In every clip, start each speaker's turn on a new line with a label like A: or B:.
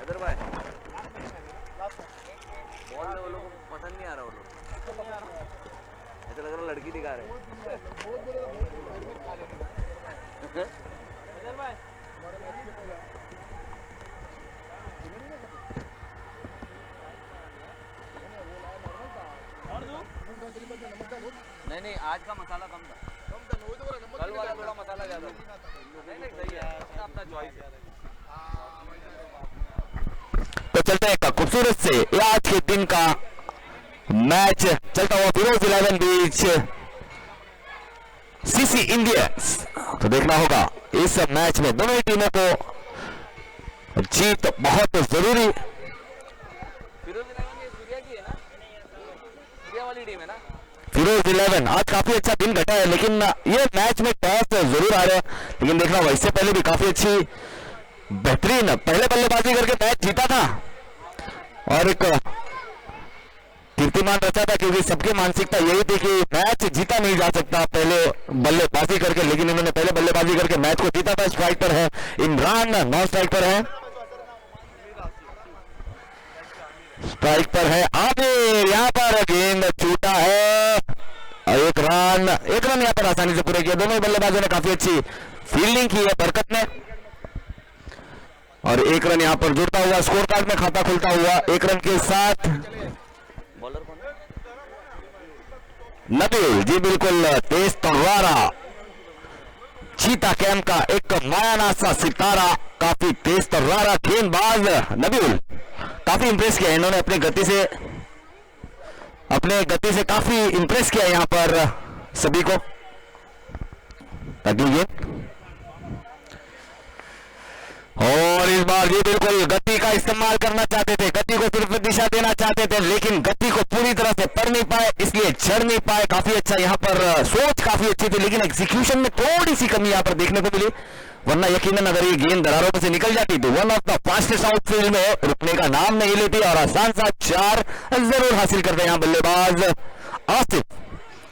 A: Other भाई ball वो लोगों को पसंद नहीं आ रहा, वो लोग ऐसा लग रहा लड़की दिखा रहे हैं। नहीं नहीं, आज का मसाला कम था, कल वाला थोड़ा मसाला ज्यादा। नहीं नहीं सही है, अपना चॉइस है।
B: तो चलते हैं खूबसूरत से आज के दिन का मैच चलता हुआ फिरोज 11 बीच सीसी इंडियंस। तो देखना होगा इस मैच में दोनों ही टीमों को जीत बहुत जरूरी।
A: फिरोज 11 ये सूर्या की है ना, सूर्या वाली टीम है ना।
B: फिरोज 11 आज काफी अच्छा दिन घटा है, लेकिन ये मैच में टॉस जरूर आ रहा है, लेकिन देखना होगा इससे पहले भी काफी अच्छी बेहतरीन पहले बल्लेबाजी करके मैच जीता था और एक कीर्तिमान रचा था, क्योंकि सबकी मानसिकता यही थी कि मैच जीता नहीं जा सकता पहले बल्लेबाजी करके, लेकिन इन्होंने पहले बल्लेबाजी करके मैच को जीता था। स्ट्राइक पर है इमरान, नॉन स्ट्राइक पर है, स्ट्राइक पर है आमिर। यहाँ पर गेंद छूटा है, एक रन यहाँ पर आसानी से पूरे किया। दोनों बल्लेबाजों ने काफी अच्छी फील्डिंग की है बरकत ने, और एक रन यहाँ पर जुड़ता हुआ स्कोर कार्ड में खाता खुलता हुआ। एक रन के साथ
A: बॉलर कौन है?
B: नबील जी, बिल्कुल तेज तलवारा चीता कैंप का एक मायाना सा सितारा, काफी तेज तलवारा गेंदबाज नबील। काफी इंप्रेस किया इन्होंने अपनी गति से काफी इंप्रेस किया यहाँ पर सभी को। अगली गेंद, और इस बार ये बिल्कुल गति का इस्तेमाल करना चाहते थे, गति को सिर्फ दिशा देना चाहते थे, लेकिन गति को पूरी तरह से पढ़ नहीं पाए, इसलिए चढ़ नहीं पाए। काफी अच्छा यहाँ पर सोच काफी अच्छी थी, लेकिन एग्जीक्यूशन में थोड़ी सी कमी यहाँ पर देखने को मिली, वरना यकीनन अगर ये गेंद दरारों पर से निकल जाती तो one of the fastest outfield में रुकने का नाम नहीं लेती और आसान सा 4 जरूर हासिल करते हैं यहाँ बल्लेबाज आसिफ।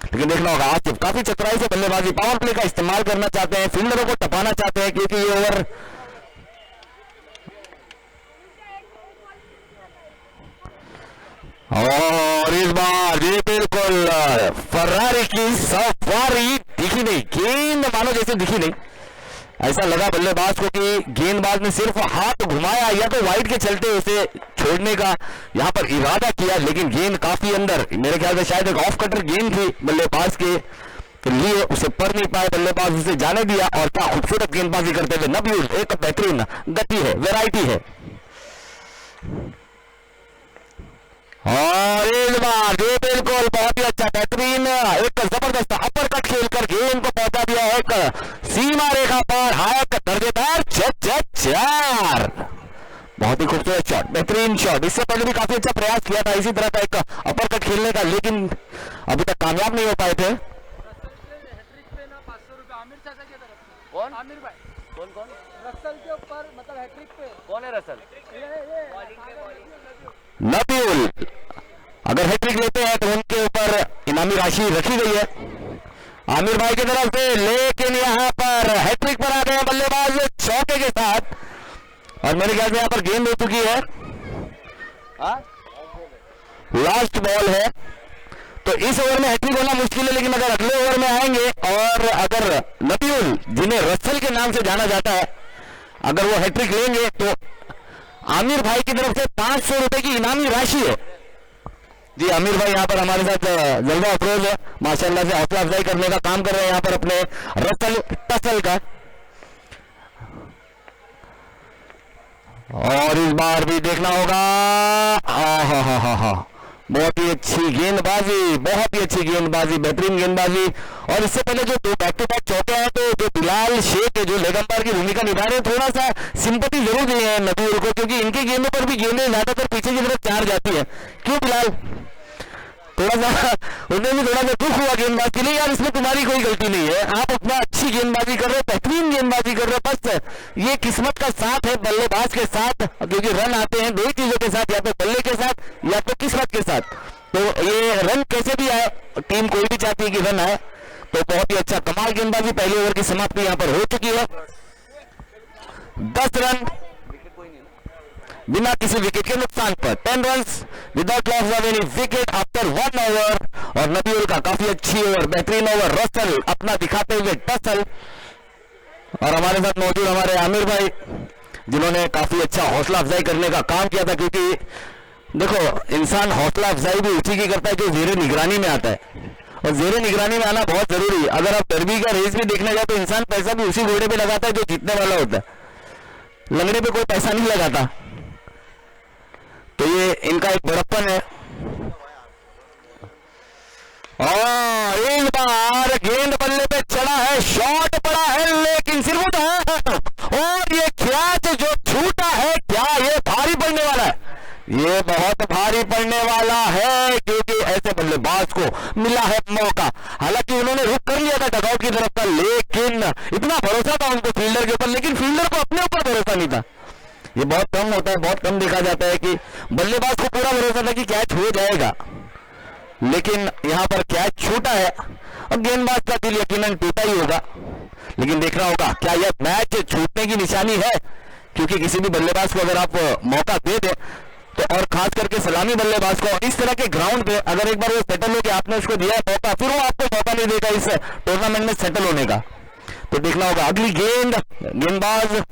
B: लेकिन देखना होगा आसिफ काफी चतुराई से बल्लेबाजी पावर प्ले का इस्तेमाल करना चाहते हैं, फील्डरों को टपाना चाहते हैं, क्योंकि ये ओवर और इस बार ये बिल्कुल फरारी की सफारी दिखी नहीं, गेंद मानो जैसे दिखी नहीं। ऐसा लगा बल्लेबाज को कि गेंदबाज ने सिर्फ हाथ घुमाया या तो वाइड के चलते उसे छोड़ने का यहाँ पर इरादा किया, लेकिन गेंद काफी अंदर, मेरे ख्याल से शायद एक ऑफ कटर गेंद थी बल्लेबाज के लिए, उसे पढ़ नहीं पाए बल्लेबाज, उसे जाने दिया। और क्या खूबसूरत गेंदबाजी करते हुए नबील, एक बेहतरीन गति है, वैरायटी है। और इस बार ये बिल्कुल बहुत ही अच्छा बेहतरीन एक जबरदस्त अपर कट खेलकर गेंद को पहुंचा दिया एक सीमा रेखा पर, हायक दर्जेदार 4। बहुत ही खूबसूरत शॉट, बेहतरीन शॉट। इससे पहले भी काफी अच्छा प्रयास किया था इसी तरह का एक अपर कट खेलने का, लेकिन अभी तक कामयाब नहीं हो पाए थे।
A: कौन? आमिर भाई। कौन कौन? रसल के ऊपर, मतलब हैट्रिक पे। कौन है रसल?
B: नबील अगर हैट्रिक लेते हैं तो उनके ऊपर इनामी राशि रखी गई है आमिर भाई की तरफ से, लेकिन यहाँ पर हैट्रिक पर आ गए बल्लेबाज चौके के साथ, और मेरे ख्याल से यहाँ पर गेंद हो चुकी है, लास्ट बॉल है, तो इस ओवर में हैट्रिक होना मुश्किल है। लेकिन अगर अगले ओवर में आएंगे और अगर नबील, जिन्हें रसल के नाम से जाना जाता है, अगर वो हैट्रिक लेंगे तो आमिर भाई की तरफ से 500 रुपए की इनामी राशि है। जी आमिर भाई यहाँ पर हमारे साथ जल्दा अप्रोच है, माशाल्लाह से हौसला अफजाई करने का काम कर रहे हैं यहाँ पर अपने रसल टसल का। और इस बार भी देखना होगा, बहुत ही अच्छी गेंदबाजी, बहुत ही अच्छी गेंदबाजी, बेहतरीन गेंदबाजी। और इससे पहले जो 2 बैक टू बैक चौके हैं, तो जो बिलाल शेख जो लेग अंपायर की भूमिका निभा रहे हैं, थोड़ा सा सिंपैथी जरूर दी है नबील को, क्योंकि इनकी गेंदों पर भी गेंदें ज्यादातर पीछे की तरफ 4 जाती है। क्यों बिलाल, थोड़ा सा उन्हें भी थोड़ा सा दुख हुआ गेंदबाज के लिए, यार इसमें तुम्हारी कोई गलती नहीं है, आप अपना अच्छी गेंदबाजी कर रहे हो, बेहतरीन गेंदबाजी कर रहे हो, बस ये किस्मत का साथ है बल्लेबाज के साथ, क्योंकि रन आते हैं 2 ही चीजों के साथ, या तो बल्ले के साथ या तो किस्मत के साथ। तो ये रन कैसे भी आए, टीम कोई भी चाहती है कि रन आए, तो बहुत ही अच्छा कमाल गेंदबाजी। पहले ओवर की समाप्ति यहाँ पर हो चुकी है, 10 रन बिना किसी विकेट के नुकसान पर 10 runs without loss of any wicket after 1 over. और नबीउल का काफी अच्छी ओवर, बेहतरीन ओवर, रसल अपना दिखाते हुए टसल। और हमारे साथ मौजूद हमारे आमिर भाई जिन्होंने काफी अच्छा हौसला अफजाई करने का काम किया था, क्योंकि देखो इंसान हौसला अफजाई भी उसी की करता है जो ज़ेरे निगरानी में आता है, और ज़ेरे निगरानी में आना बहुत जरूरी है। अगर आप डरबी का रेस भी देखने जाए तो इंसान पैसा भी उसी घोड़े पे लगाता है जो जीतने वाला होता है, लंगड़े पे कोई पैसा नहीं लगाता। तो ये इनका एक बड़प्पन है। और इस बार गेंद बल्ले पे चढ़ा है, शॉट पड़ा है, लेकिन सिर्फ उड़ा है। और ये कैच जो छूटा है, क्या ये भारी पड़ने वाला है? ये बहुत भारी पड़ने वाला है, क्योंकि ऐसे बल्लेबाज को मिला है मौका। हालांकि उन्होंने रुक कर लिया था डगआउट की तरफ का, लेकिन इतना भरोसा था उनको फील्डर के ऊपर, लेकिन फील्डर को अपने ऊपर भरोसा नहीं था। ये बहुत कम होता है, बहुत कम देखा जाता है कि बल्लेबाज को पूरा भरोसा था कि कैच हो जाएगा, लेकिन यहां पर कैच छूटा है। और गेंदबाज का दिल यकीनन टूटा ही होगा, लेकिन देखना होगा क्या यह मैच छूटने की निशानी है, क्योंकि किसी भी बल्लेबाज को अगर आप मौका दे दे तो, और खास करके सलामी बल्लेबाज को इस तरह के ग्राउंड पे अगर एक बार वो सेटल हो के आपने उसको दिया है मौका, फिर वो आपको मौका नहीं देगा इस टूर्नामेंट में सेटल होने का। तो देखना होगा। अगली गेंद, गेंदबाज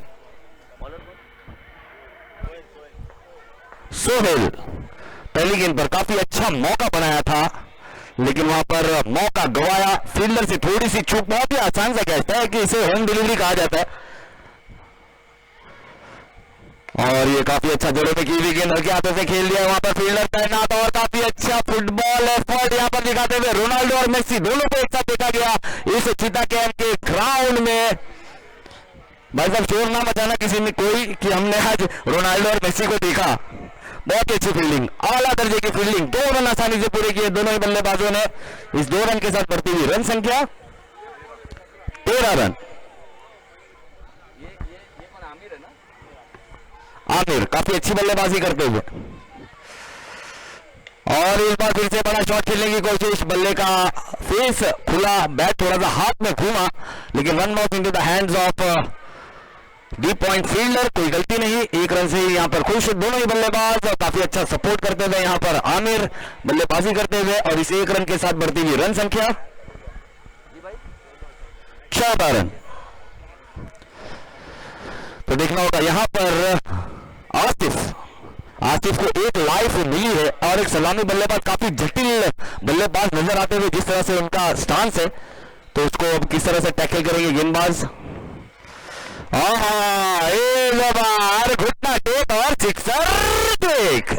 B: सोहेल पहली गेंद पर काफी अच्छा मौका बनाया था, लेकिन वहां पर मौका गवाया। फील्डर से थोड़ी सी चूक, बहुत ही आसान सा कैच है कि इसे होम डिलीवरी कहा जाता है। और ये काफी अच्छा जोड़े पे की हुई गेंद हल्के हाथों से खेल दिया, वहां पर फील्डर तैनात और काफी अच्छा फुटबॉल एफर्ट यहां पर दिखाते हुए रोनाल्डो और मेसी दोनों को एक साथ देखा गया इस चीता कैंप के ग्राउंड में। भाई साहब शोर ना मचाना किसी ने कोई कि हमने आज रोनाल्डो और मेसी को देखा। बहुत ही अच्छी फील्डिंग, आला दर्जे की फील्डिंग, 2 रन आसानी से पूरे किए दोनों ही बल्लेबाजों ने। इस 2 रन के साथ बढ़ती हुई रन संख्या 13 रन। आमिर काफी अच्छी बल्लेबाजी करते हुए, और इस बार फिर से बड़ा शॉट खेलने की कोशिश, बल्ले का फेस खुला, बैट थोड़ा सा हाथ में घूमा, लेकिन run mouth into the hands of deep point fielder. कोई गलती नहीं, 1 रन से ही यहां पर खुश दोनों ही बल्लेबाज, और काफी अच्छा सपोर्ट करते हुए यहां पर आमिर बल्लेबाजी करते हुए, और इस 1 रन के साथ बढ़ती हुई रन संख्या 14 रन। तो देखना होगा यहां पर आसिफ को एक लाइफ मिली है, और एक सलामी बल्लेबाज काफी जटिल बल्लेबाज नजर आते हुए जिस तरह से उनका स्टांस है, तो उसको अब किस तरह से टैकल करेंगे गेंदबाज। बार घुटना टेक और सिक्सर देख,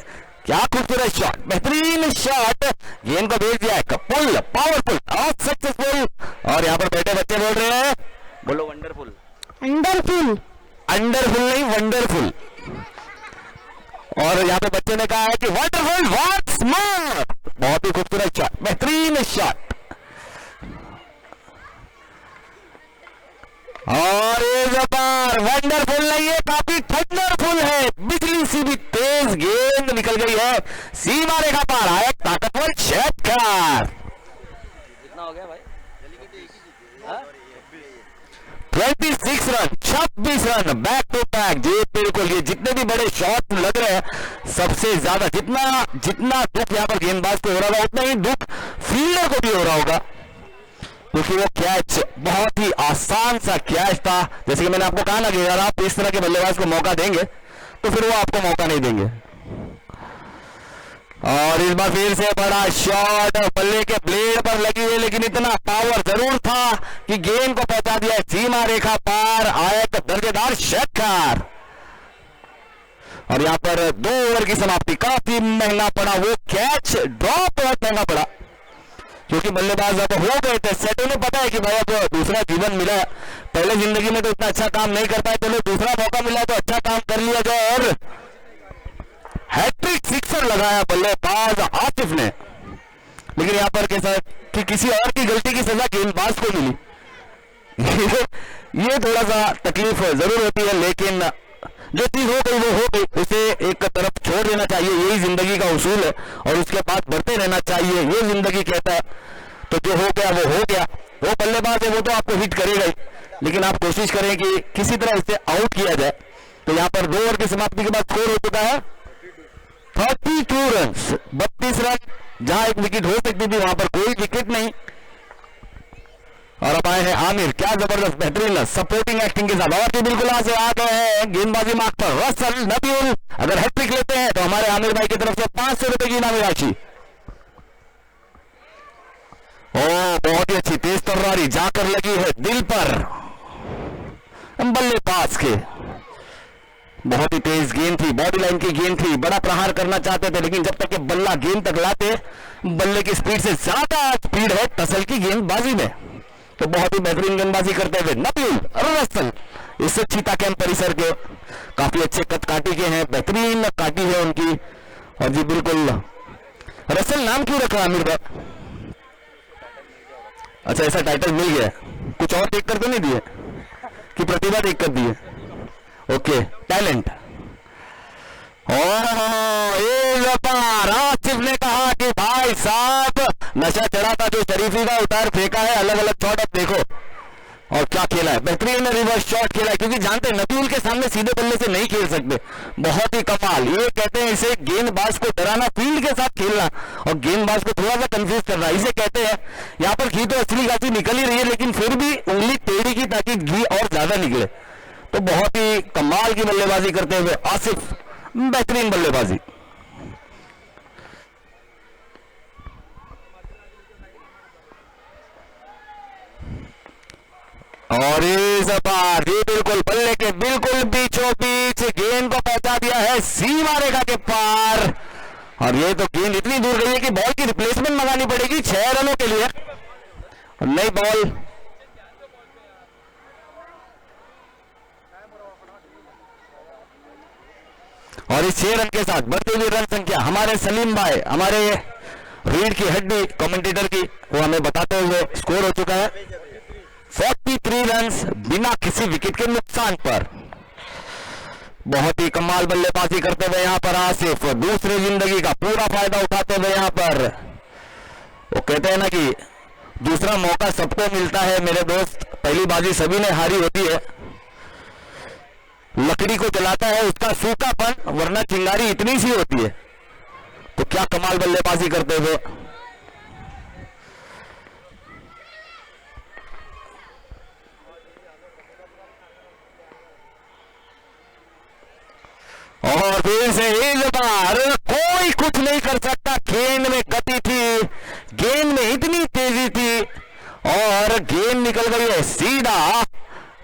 B: क्या खूबसूरत शॉट, बेहतरीन शॉट, गेंद को भेज दिया है कपुल, पावरफुल और सक्सेसफुल। और यहाँ पर बैठे बच्चे बोल रहे हैं, बोलो वंडरफुल, अंडरफुल, अंडरफुल नहीं वंडरफुल। और यहाँ पे बच्चे ने कहा है कि वंडरफुल वॉट्स मोर, बहुत ही खूबसूरत शॉट, बेहतरीन शॉट। और इस बार वंडरफुल नहीं है, काफी थंडरफुल है, बिजली सी भी तेज गेंद निकल गई है सीमा रेखा पार, आया ताकतवर षटकार।
A: कितना हो गया भाई?
B: 26 run, 26 run back to back. जी बिल्कुल, ये जितने भी बड़े शॉट लग रहे हैं, सबसे ज्यादा जितना दुख यहाँ पर गेंदबाज को हो रहा होगा, उतना ही दुख फील्डर को भी हो रहा होगा, क्योंकि वो कैच बहुत ही आसान सा कैच था। जैसे कि मैंने आपको कहा ना कि अगर आप इस तरह के बल्लेबाज को मौका देंगे तो फिर वो आपको मौका नहीं देंगे। और इस बार फिर से बड़ा शॉट बल्ले के ब्लेड पर लगी हुई, लेकिन इतना पावर जरूर था कि गेंद को पहुंचा दिया सीमा रेखा पार, आया एक दर्जेदार षटकार। और यहां पर 2 ओवर की समाप्ति, काफी महंगा पड़ा वो कैच, ड्रॉप बहुत महंगा पड़ा, क्योंकि बल्लेबाज अब हो गए थे सेट। उन्हें पता है कि भाई अब दूसरा जीवन मिला, पहले जिंदगी में तो इतना अच्छा काम नहीं कर पाए, चलो दूसरा मौका मिला तो अच्छा काम कर लिया जाए। और हैट्रिक सिक्सर लगाया बल्लेबाज आसिफ ने, लेकिन यहाँ पर कैसा कि किसी और की गलती की सजा गेंदबाज को मिली। ये थोड़ा सा तकलीफ जरूर होती है, लेकिन जो चीज हो गई वो हो गई, उसे एक तरफ छोड़ देना चाहिए, यही जिंदगी का उसूल है, और उसके बाद बढ़ते रहना चाहिए, ये जिंदगी कहता है। तो जो हो गया वो हो गया, वो बल्लेबाज है वो तो आपको हिट करेगा ही, लेकिन आप कोशिश करें कि किसी तरह इसे आउट किया जाए, तो यहां पर 2 ओवर की समाप्ति के बाद स्कोर हो चुका है 32 रन, 32 रन। जहां एक विकेट हो सकती थी वहां पर कोई विकेट नहीं। और अब आए हैं आमिर, क्या जबरदस्त बेहतरीन सपोर्टिंग एक्टिंग के साथ, और भी बिल्कुल यहां से आ गए हैं गेंदबाजी मार्ग पर रसल नबीउल। अगर हैट्रिक लेते हैं तो हमारे आमिर भाई की तरफ से 500 रुपए की इनामी राशि। ओ बहुत ही अच्छी तेज तर्रारी जाकर लगी है दिल पर बल्लेबाज के। बहुत ही तेज गेंद थी, बॉडी लाइन की गेंद थी, बड़ा प्रहार करना चाहते थे, लेकिन जब तक ये बल्ला गेंद तक लाते, बल्ले की स्पीड से ज्यादा स्पीड है तसल की गेंदबाजी में। तो बहुत ही बेहतरीन गेंदबाजी करते हुए नबील रसल इस चीता कैंप परिसर के काफी अच्छे कद काटी के हैं, बेहतरीन काटी है उनकी। और जी बिल्कुल, रसल नाम क्यों रखा आमिर भाई? अच्छा ऐसा टाइटल मिल गया, कुछ और देख कर तो नहीं दिए कि प्रतिभा देख कर दिए? Okay, talent. आसिफ ने कहा कि भाई साहब नशा चढ़ा था जो शरीफी का उतार फेंका है, अलग अलग शॉट अब देखो और क्या खेला है, बेहतरीन रिवर्स शॉट खेला है, क्योंकि जानते हैं नबील के सामने सीधे बल्ले से नहीं खेल सकते। बहुत ही कमाल, ये कहते हैं इसे गेंदबाज को डराना, फील्ड के साथ खेलना और गेंदबाज को थोड़ा सा कंफ्यूज करना, इसे कहते हैं। यहाँ पर घी तो असली घासी निकल ही रही है, लेकिन फिर भी उंगली टेढ़ी की ताकि घी और ज्यादा निकले। तो बहुत ही कमाल की बल्लेबाजी करते हुए आसिफ, बेहतरीन बल्लेबाजी। और इस बार ये बिल्कुल बल्ले के बिल्कुल बीचों बीच गेंद को पहुंचा दिया है सीमा रेखा के पार। और ये तो गेंद इतनी दूर गई है कि बॉल की रिप्लेसमेंट मंगानी पड़ेगी 6 रनों के लिए। नई बॉल, और इस 6 रन के साथ बढ़ती हुई रन संख्या हमारे सलीम भाई, हमारे रीढ़ की हड्डी कमेंटेटर की, वो हमें बताते हुए स्कोर हो चुका है 43 रन्स बिना किसी विकेट के नुकसान पर। बहुत ही कमाल बल्लेबाजी करते हुए यहां पर आसिफ दूसरी जिंदगी का पूरा फायदा उठाते हुए यहां पर, वो कहते हैं ना कि दूसरा मौका सबको मिलता है मेरे दोस्त, पहली बाजी सभी ने हारी होती है। लकड़ी को जलाता है उसका सूखापन, वरना चिंगारी इतनी सी होती है। तो क्या कमाल बल्लेबाजी करते हुए, और फिर से इस बार कोई कुछ नहीं कर सकता। गेंद में गति थी, गेंद में इतनी तेजी थी और गेंद निकल गई है सीधा,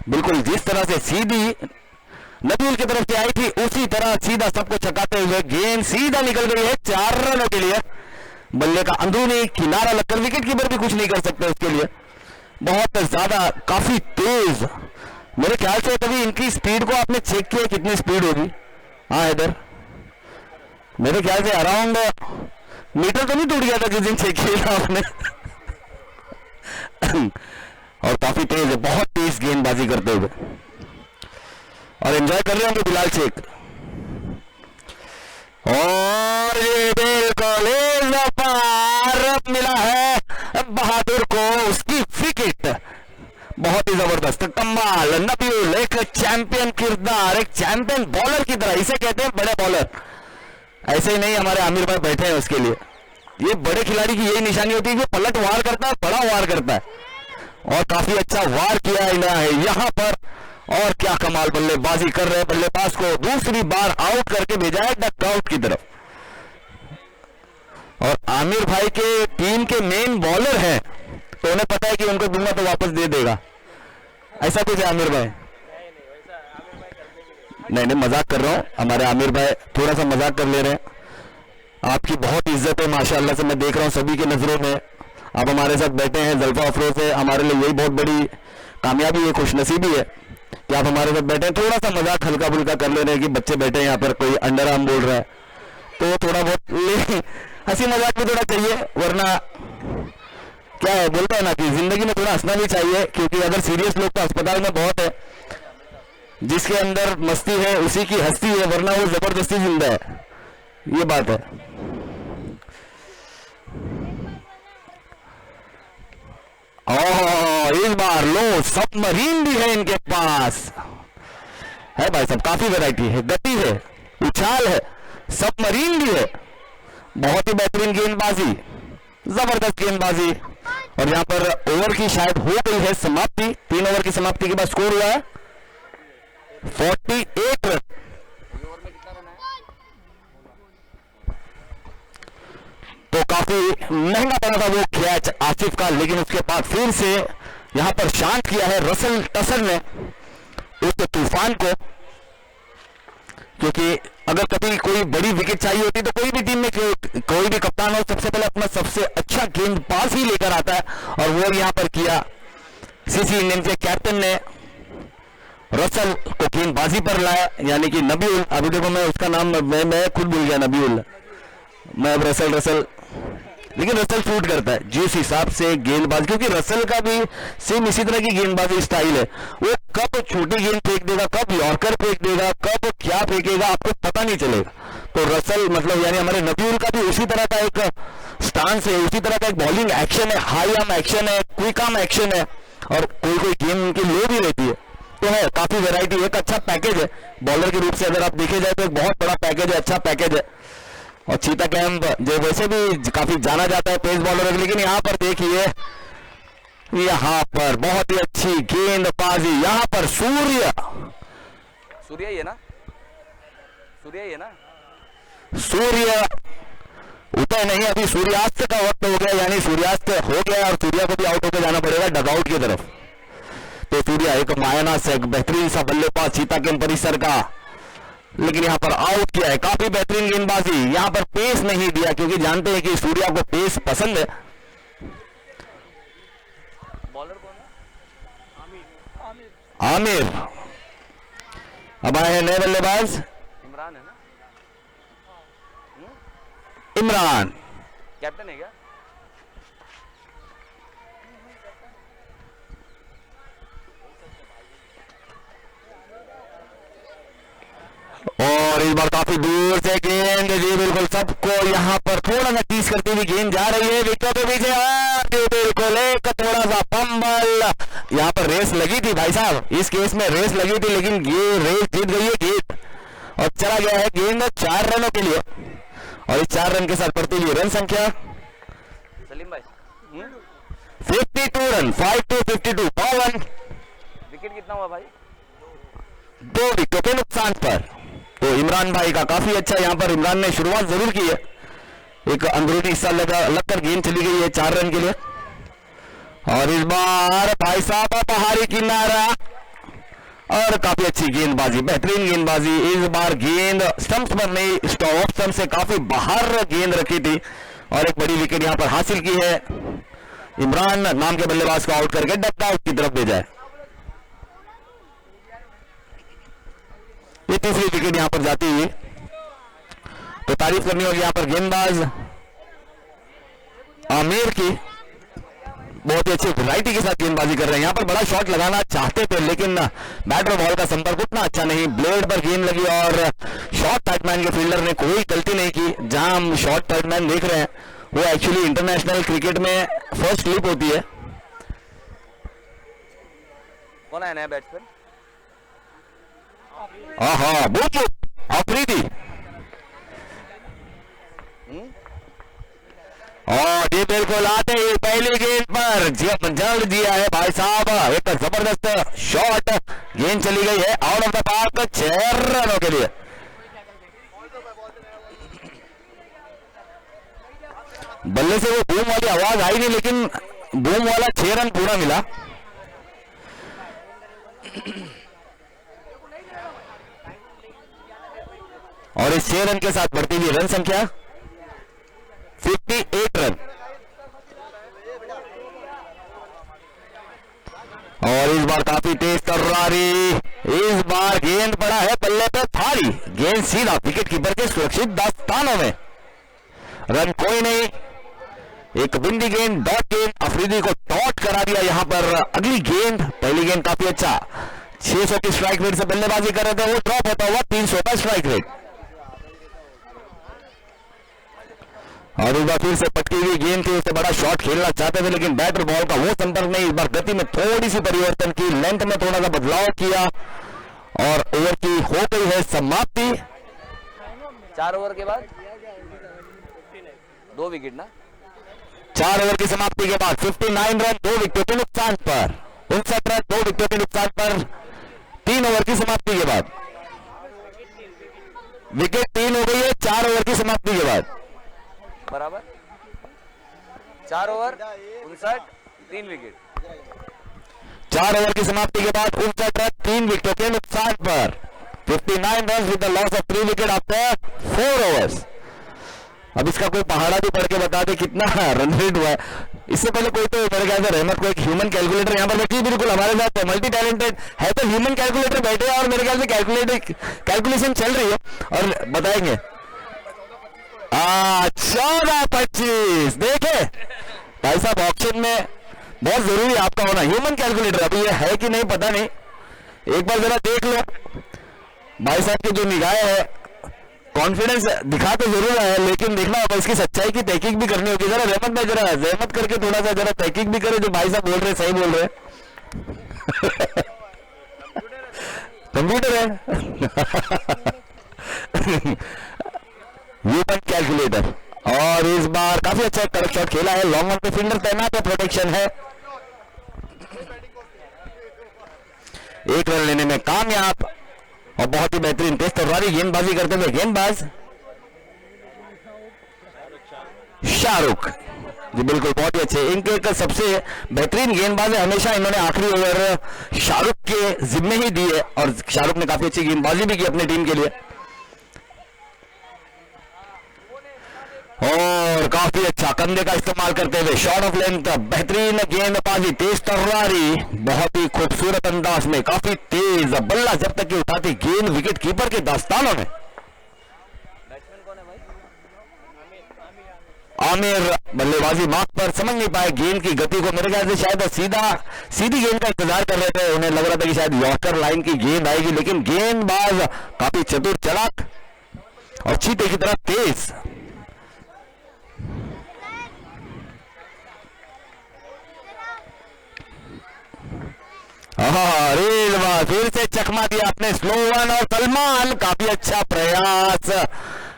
B: बिल्कुल जिस तरह से सीधी नबील की तरफ से आई थी उसी तरह सीधा सबको छकाते हुए गेंद सीधा निकल गई है 4 रनों के लिए। बल्ले का अंदरूनी किनारा लगकर विकेट कीपर भी कुछ नहीं कर सकते उसके लिए। बहुत ज्यादा काफी तेज, मेरे ख्याल से कभी इनकी स्पीड को आपने चेक किया कितनी स्पीड होगी? हाँ इधर मेरे ख्याल से अराउंड मीटर तो नहीं टूट गया था जिस दिन चेक किया आपने। और काफी तेज है, बहुत तेज गेंदबाजी करते हुए और एंजॉय कर रहे होंगे बिलाल शेख। और ये बिल्कुल मिला है बहादुर को उसकी विकेट, बहुत ही जबरदस्त कमाल। नबील एक चैंपियन किरदार, एक चैंपियन बॉलर की तरह, इसे कहते हैं बड़े बॉलर। ऐसे ही नहीं हमारे आमिर भाई बैठे हैं उसके लिए, ये बड़े खिलाड़ी की यही निशानी होती है कि पलट वार करता है, बड़ा वार करता है, और काफी अच्छा वार किया है यहां पर। और क्या कमाल बल्लेबाजी कर रहे हैं, बल्लेबाज को दूसरी बार आउट करके भेजा है डकआउट की तरफ। और आमिर भाई के टीम के मेन बॉलर हैं, तो उन्हें पता है कि उनको दूंगा तो वापस दे देगा, ऐसा कुछ है आमिर भाई? नहीं मजाक कर रहा हूं, हमारे आमिर भाई थोड़ा सा मजाक कर ले रहे हैं। आपकी बहुत इज्जत है माशाल्लाह से, मैं देख रहा हूं सभी की नजरों में। आप हमारे साथ बैठे हैं, ज़ल्फा अफरोज है, हमारे लिए यही बहुत बड़ी कामयाबी है, खुशनसीबी है कि आप हमारे साथ बैठे हैं। थोड़ा सा मजाक हल्का फुल्का कर ले रहे हैं कि बच्चे बैठे हैं यहाँ पर, कोई अंडर आर्म बोल रहा है, तो थोड़ा बहुत हंसी मजाक भी थोड़ा चाहिए, वरना क्या है बोलते हैं ना कि जिंदगी में थोड़ा हंसना भी चाहिए, क्योंकि अगर सीरियस लोग तो अस्पताल में बहुत है, जिसके अंदर मस्ती है उसी की हस्ती है, वरना वो जबरदस्ती जिंदा है, ये बात है। इस बार लो सबमरीन भी है इनके पास, है भाई साहब, काफी वैरायटी है, गति है, उछाल है, सबमरीन भी है। बहुत ही बेहतरीन गेंदबाजी, जबरदस्त गेंदबाजी। और यहाँ पर ओवर की शायद हो गई है समाप्ति। 3 ओवर की समाप्ति के बाद स्कोर हुआ है 48 रन। तो काफी महंगा पड़ा था वो कैच आसिफ का, लेकिन उसके बाद फिर से यहां पर शांत किया है रसल टसन ने उस तूफान को। क्योंकि अगर कभी कोई बड़ी विकेट चाहिए होती तो कोई भी टीम में कोई भी कप्तान हो, सबसे पहले अपना सबसे अच्छा गेंदबाज ही लेकर आता है, और वो यहां पर किया सीसी इंडियन के कैप्टन ने। रसल को गेंदबाजी पर लाया, यानी कि नबीउल। अभी देखो मैं उसका नाम मैं खुद भूल गया, नबीउल। मैं अब रसल, लेकिन रसल शूट करता है जिस हिसाब से गेंदबाज, क्योंकि रसल का भी सेम इसी तरह की गेंदबाजी स्टाइल है। वो कब छोटी गेंद फेंक देगा, कब यॉर्कर फेंक देगा, कब क्या फेंकेगा, आपको पता नहीं चलेगा। तो रसल मतलब यानी हमारे नबीउल का भी उसी तरह का एक स्टांस है, उसी तरह का एक बॉलिंग एक्शन है, हाई आर्म एक्शन है, क्विक आर्म एक्शन है, और कोई गेम उनकी लो भी रहती है। तो है काफी वैरायटी, एक अच्छा पैकेज है बॉलर के रूप से अगर आप देखे जाए तो एक बहुत बड़ा पैकेज है, अच्छा पैकेज है। और चीता कैंप जो वैसे भी काफी जाना जाता है पेस बॉलर, लेकिन यहाँ पर देखिए, यहाँ पर बहुत ही अच्छी गेंदबाजी। यहाँ पर सूर्य
A: ही है ना, सूर्य ही है ना,
B: सूर्य उदय नहीं, अभी सूर्यास्त का वक्त हो गया, यानी सूर्यास्त हो गया और सूर्य को भी आउट होकर जाना पड़ेगा डगआउट की तरफ। तो सूर्य एक मायना से एक बेहतरीन सा बल्लेबाज चीता कैंप परिसर का, लेकिन यहां पर आउट किया है। काफी बेहतरीन गेंदबाजी, यहां पर पेस नहीं दिया क्योंकि जानते हैं कि सूर्या को पेस पसंद है।
A: बॉलर कौन है?
B: आमिर। अब आए हैं नए बल्लेबाज
A: इमरान है ना,
B: इमरान।
A: कैप्टन है क्या?
B: और इस बार काफी दूर से गेंद, जी बिल्कुल, सबको यहाँ पर थोड़ा सा टीज करती हुई गेंद जा रही है विकेट के पीछे, और जी बिल्कुल एक थोड़ा सा फंबल। यहाँ पर रेस लगी थी भाई साहब, इस केस में रेस लगी थी, लेकिन ये रेस जीत गई है गेंद और चला गया है गेंद 4 रनों के लिए। और इस 4 रन के साथ बढ़ती हुई रन संख्या
A: सलीम भाई
B: 52 रन, 5 to 52। पवन
A: विकेट कितना हुआ भाई?
B: 2 विकेटों के नुकसान पर। तो इमरान भाई का काफी अच्छा, यहाँ पर इमरान ने शुरुआत जरूर की है, एक अंदरूनी हिस्सा लगकर गेंद चली गई है 4 रन के लिए। और इस बार भाई साहब पहाड़ी किनारा, और काफी अच्छी गेंदबाजी, बेहतरीन गेंदबाजी। इस बार गेंद स्टंप्स पर नहीं, ऑफ स्टंप से काफी बाहर गेंद रखी थी और एक बड़ी विकेट यहाँ पर हासिल की है। इमरान नाम के बल्लेबाज को आउट करके डगआउट की तरफ भेजा है। ये तीसरी विकेट यहां पर जाती हुई, तो तारीफ करनी होगी यहां पर गेंदबाज आमिर की, बहुत ही अच्छी वैरायटी के साथ गेंदबाजी कर रहे हैं। यहां पर बड़ा शॉट लगाना चाहते थे, लेकिन बैट और बॉल का संपर्क उतना अच्छा नहीं, ब्लेड पर गेंद लगी और शॉर्ट बैट्समैन के फील्डर ने कोई गलती नहीं की। जहां हम शॉर्ट बैट्समैन देख रहे हैं वो एक्चुअली इंटरनेशनल क्रिकेट में फर्स्ट स्लिप होती है।
A: कौन है नया बैट्समैन?
B: हाँ बहुत अफरीदी, और ये बिल्कुल आते ही पहली गेंद पर जल्द दिया है भाई साहब, एक जबरदस्त शॉट, गेंद चली गई है आउट ऑफ द पार्क 6 रनों के लिए। बल्ले से वो बूम वाली आवाज आई नहीं, लेकिन बूम वाला 6 रन पूरा मिला। और इस 6 रन के साथ बढ़ती हुई रन संख्या 58 रन। और इस बार काफी तेज तर्रारी, इस बार गेंद पड़ा है बल्ले पे भारी, गेंद सीधा विकेट कीपर के सुरक्षित दास्तानों में, रन कोई नहीं, एक बिंदी गेंद, डॉट गेंद, अफरीदी को डॉट करा दिया। यहां पर अगली गेंद, पहली गेंद काफी अच्छा 600 की स्ट्राइक रेट से बल्लेबाजी कर रहे थे, वो ड्रॉप होता हुआ 300 का स्ट्राइक रेट। और इस बार फिर से पटकी हुई गेंद थी, उससे बड़ा शॉट खेलना चाहते थे, लेकिन बैट और बॉल का वो संपर्क नहीं। इस बार गति में थोड़ी सी परिवर्तन की, लेंथ में थोड़ा सा बदलाव किया और ओवर की हो गई है समाप्ति।
A: 4 ओवर के बाद 2 विकेट ना।
B: 4 ओवर की समाप्ति के बाद 59 रन 2 विकेटों के नुकसान पर, 59 रन 2 विकेटों के नुकसान पर 3 ओवर की समाप्ति के बाद विकेट 3 हो गई है 4 ओवर की समाप्ति के बाद।
A: बराबर 4 ओवर 59 3 विकेट।
B: 4 ओवर की समाप्ति के बाद 59 रन 3 विकेटों के नुकसान पर 59 run with the loss of 3 wicket after 4 overs. अब इसका कोई पहाड़ा भी पढ़ के बता दे कितना रन रेट हुआ है। इससे पहले कोई तो मेरे ख्याल से रहमत को एक ह्यूमन कैलकुलेटर यहाँ पर बैठी बिल्कुल हमारे साथ मल्टी टैलेंटेड है तो ह्यूमन कैलकुलेटर बैठे हैं और मेरे ख्याल से कैलकुलेशन चल रही है और बताएंगे। 14-25 देखे भाई साहब, ऑप्शन में बहुत जरूरी आपका होना ह्यूमन कैलकुलेटर। अभी ये है कि नहीं पता नहीं, एक बार जरा देख लो भाई साहब की जो निगाहें है। कॉन्फिडेंस दिखा तो जरूर है लेकिन देखना होगा इसकी सच्चाई की तहकीक भी करनी होगी। जरा रहमत में जरा जहमत करके थोड़ा सा जरा तहकीक भी करे जो भाई साहब बोल रहे सही बोल रहे कंप्यूटर है ह्यूमन कैलकुलेटर। और इस बार काफी अच्छा करेक्ट शॉट खेला है, लॉन्ग ऑन पे फील्डर तैनात है, प्रोटेक्शन है, 1 रन लेने में कामयाब और बहुत ही बेहतरीन तेज तर्रारी गेंदबाजी करते हुए गेंदबाज शाहरुख जी बिल्कुल बहुत ही अच्छे। इनके एक सबसे बेहतरीन गेंदबाज है, हमेशा इन्होंने आखिरी ओवर शाहरुख के जिम्मे ही दी है और शाहरुख ने काफी अच्छी गेंदबाजी भी की अपनी टीम के लिए और काफी अच्छा कंधे का इस्तेमाल करते हुए शॉट ऑफ लेंथ बेहतरीन गेंदबाजी तेज तर्रारी बहुत ही खूबसूरत अंदाज में काफी तेज बल्ला जब तक कि उठाती गेंद विकेट कीपर के दास्तानों में। आमिर बल्लेबाजी मार्क पर समझ नहीं पाए गेंद की गति को, मेरे ख्याल से शायद सीधी गेंद का इंतजार कर रहे थे, उन्हें लग रहा था कि शायद यॉर्कर लाइन की गेंद आएगी लेकिन गेंदबाज काफी चतुर चालाक और चीते की तरह तेज। फिर से चकमा दिया अपने स्लो वन और सलमान काफी अच्छा प्रयास,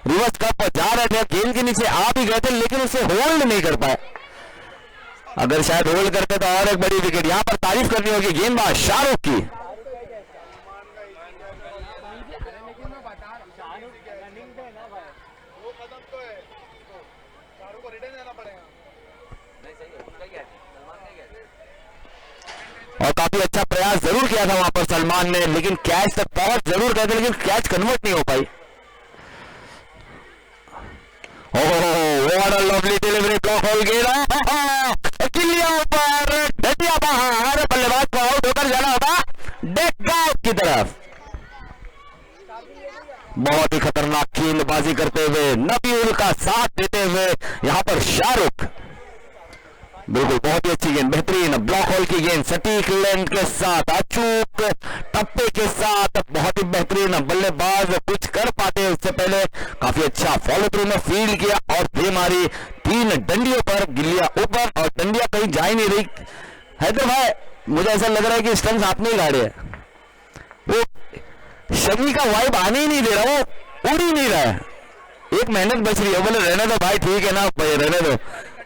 B: रिवर्स कप जा रहे थे, गेंद के नीचे आ भी गए थे लेकिन उसे होल्ड नहीं कर पाए। अगर शायद होल्ड करते तो और एक बड़ी विकेट। यहां पर तारीफ करनी होगी गेंदबाज शाहरुख की। और काफी अच्छा प्रयास जरूर किया था वहां पर सलमान ने लेकिन कैच तक पहुंच जरूर गए थे लेकिन कैच कन्वर्ट नहीं हो पाई। What a lovely delivery, blockhole गेंद किलिया ऊपर, डंडिया बाहर, बल्लेबाज को आउट होकर जाना होगा डेक आउट की तरफ। बहुत ही खतरनाक गेंदबाजी करते हुए नबीउल का साथ देते हुए यहां पर शाहरुख बिल्कुल बहुत ही अच्छी गेंद, बेहतरीन ब्लॉक होल की गेंद सटीक लेंथ के साथ अचूक टप्पे के साथ बहुत ही बेहतरीन बल्लेबाज कुछ कर पाते उससे पहले काफी अच्छा फॉलो थ्रू में फील्ड किया और दे मारी 3 डंडियों पर, गिल्लियां ऊपर और डंडियां कहीं जा ही नहीं रही है। तो भाई मुझे ऐसा लग रहा है कि स्टंप्स आपने ही गाड़े हैं, वो शमी का वाइब आने ही नहीं दे रहा, वो उड़ ही नहीं रहा है, एक मेहनत बच रही है। बोले रहने दो भाई, ठीक है ना भाई रहने दो,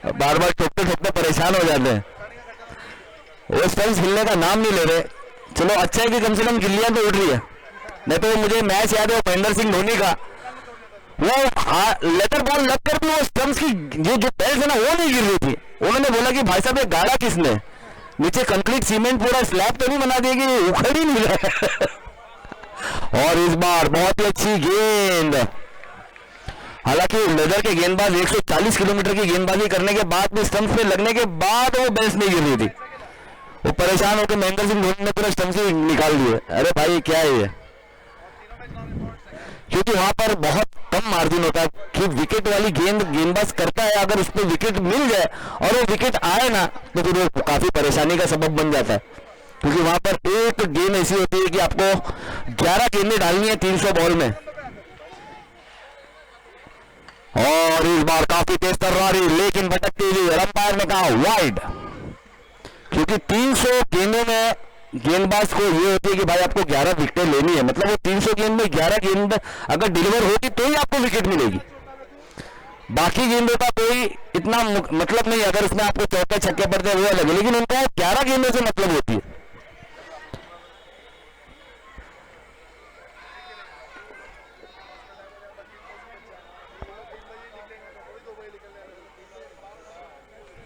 B: बार बार ठोकते ठोकते परेशान हो जाते हैं, वो स्टंप्स हिलने का नाम नहीं ले रहे। चलो अच्छा है कि कम से कम गिल्लियां तो उड़ रही है, नहीं तो मुझे मैच याद है महेंद्र सिंह धोनी का, वो लेदर बॉल लगकर भी वो स्टंप्स की जो पैल्स है ना वो नहीं गिर रही थी। उन्होंने बोला कि भाई साहब ये गाड़ा किसने, नीचे कंक्रीट सीमेंट पूरा स्लैब तो नहीं बना दिया कि उखड़ ही नहीं रहा। और इस बार बहुत ही अच्छी गेंद, हालांकि लेदर के गेंदबाज 140 किलोमीटर की गेंदबाजी करने के बाद भी स्टंप्स पे लगने के बाद वो बेंच नहीं गिर रही थी, वो परेशान होकर महेंद्र सिंह धोनी ने पूरा स्टंप्स ही निकाल दिए। अरे भाई क्या है ये, क्योंकि वहां पर बहुत कम मार्जिन होता है कि विकेट वाली गेंदबाज करता है, अगर उस पर विकेट मिल जाए और वो विकेट आए ना तो फिर वो काफी परेशानी का सबब बन जाता है, क्योंकि वहां पर एक गेंद ऐसी होती है कि आपको 11 गेंदें डालनी है 300 बॉल में। और इस बार काफी तेज तर्रारी लेकिन भटकती हुई, अंपायर ने कहा वाइड, क्योंकि 300 गेंदों में गेंदबाज को ये होती है कि भाई आपको 11 विकेटें लेनी है, मतलब वो 300 गेंद में 11 गेंद अगर डिलीवर होगी तो ही आपको विकेट मिलेगी। बाकी गेंदों का कोई इतना मतलब नहीं, अगर उसमें आपको चौके छक्के पड़ते हैं वो अलग है, लेकिन उनको 11 गेंदों से मतलब होती है।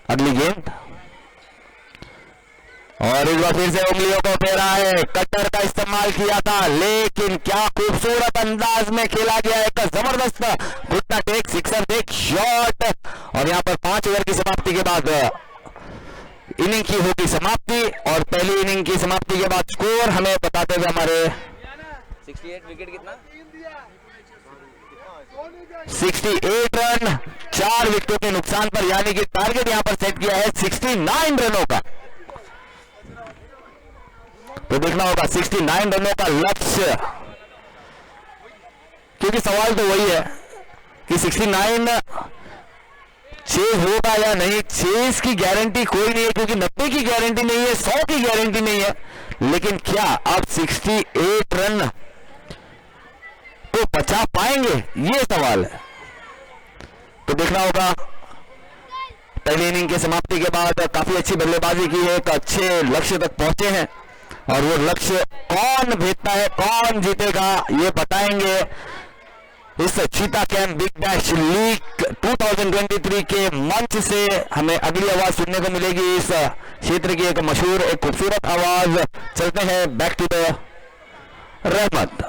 B: अगली गेंद और इस बार फिर से उंगलियों को फेरा है, कटर का इस्तेमाल किया था, लेकिन क्या खूबसूरत अंदाज में खेला गया, एक जबरदस्त घुटना टेक, सिक्सर टेक शॉट। और यहां पर 5 ओवर की समाप्ति के बाद इनिंग की होगी समाप्ति, और पहली इनिंग की समाप्ति के बाद स्कोर हमें बताते हुए हमारे
A: 68 विकेट कितना
B: 68 रन 4 विकेटों के नुकसान पर, यानी कि टारगेट यहां पर सेट किया है 69 रनों का। तो देखना होगा 69 रनों का लक्ष्य, क्योंकि सवाल तो वही है कि 69 चेज होगा या नहीं। चेज की गारंटी कोई नहीं है, क्योंकि 90 की गारंटी नहीं है, 100 की गारंटी नहीं है, लेकिन क्या अब 68 रन तो बचा पाएंगे, ये सवाल है। तो देखना होगा। पहली इनिंग की समाप्ति के बाद काफी अच्छी बल्लेबाजी की है, एक अच्छे लक्ष्य तक पहुंचे हैं, और वो लक्ष्य कौन भेजता है, कौन जीतेगा, ये बताएंगे इस चीता कैंप बिग बैश लीग 2023 के मंच से। हमें अगली आवाज सुनने को मिलेगी, इस क्षेत्र की एक मशहूर, एक खूबसूरत आवाज। चलते हैं बैक टू द रहमत।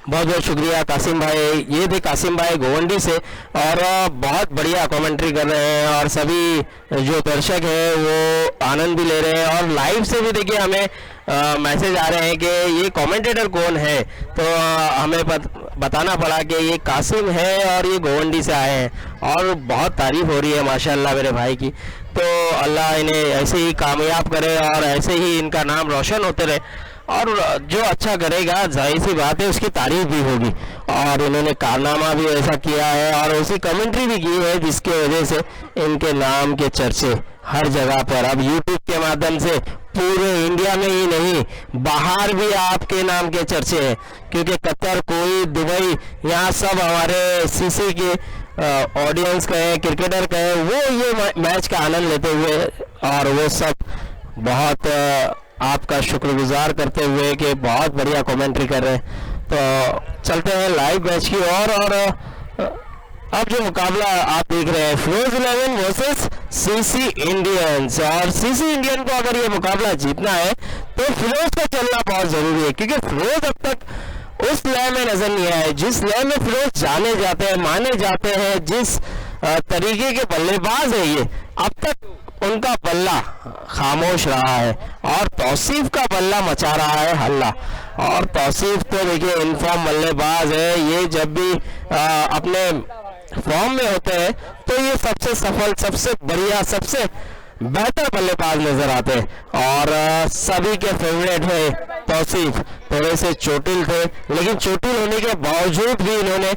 B: बहुत बहुत शुक्रिया कासिम भाई। ये थे कासिम भाई गोवंडी से, और बहुत बढ़िया कमेंट्री कर रहे हैं, और सभी जो दर्शक हैं वो आनंद भी ले रहे हैं, और लाइव से भी देखिए हमें मैसेज आ रहे हैं कि ये कमेंटेटर कौन है। तो हमें बताना पड़ा कि ये कासिम है और ये गोवंडी से आए हैं, और बहुत तारीफ हो रही है माशाल्लाह मेरे भाई की। तो अल्लाह इन्हें ऐसे ही कामयाब करे और ऐसे ही इनका नाम रोशन होते रहे, और जो अच्छा करेगा जाहिर सी बात है उसकी तारीफ भी होगी। और इन्होंने कारनामा भी ऐसा किया है और उसी कमेंट्री भी की है, जिसके वजह से इनके नाम के चर्चे हर जगह पर, अब यूट्यूब के माध्यम से पूरे इंडिया में ही नहीं बाहर भी आपके नाम के चर्चे हैं। क्योंकि कतर, कोई दुबई, यहाँ सब हमारे सीसी के ऑडियंस कहे, क्रिकेटर कहे, वो ये मैच का आनंद लेते हुए, और वो सब बहुत आपका शुक्रगुजार करते हुए कि बहुत बढ़िया कमेंट्री कर रहे हैं। तो चलते हैं लाइव मैच की ओर। और अब जो मुकाबला आप देख रहे हैं फिरोज 11 वर्सेस सीसी इंडियंस, और सीसी इंडियन को अगर ये मुकाबला जीतना है तो फिरोज का चलना बहुत जरूरी है, क्योंकि फिरोज अब तक उस लय में नजर नहीं आया है जिस लय में फिरोज जाने जाते हैं, माने जाते हैं, जिस तरीके के बल्लेबाज है ये, अब तक उनका बल्ला खामोश रहा है, और तौसीफ का बल्ला मचा रहा है हल्ला। और तौसीफ तो देखिए इनफॉर्म बल्लेबाज है, ये जब भी अपने फॉर्म में होते हैं तो ये सबसे सफल, सबसे बढ़िया, सबसे बेहतर बल्लेबाज नजर आते हैं, और सभी के फेवरेट है तौसीफ। थोड़े से चोटिल थे, लेकिन चोटिल होने के बावजूद भी इन्होंने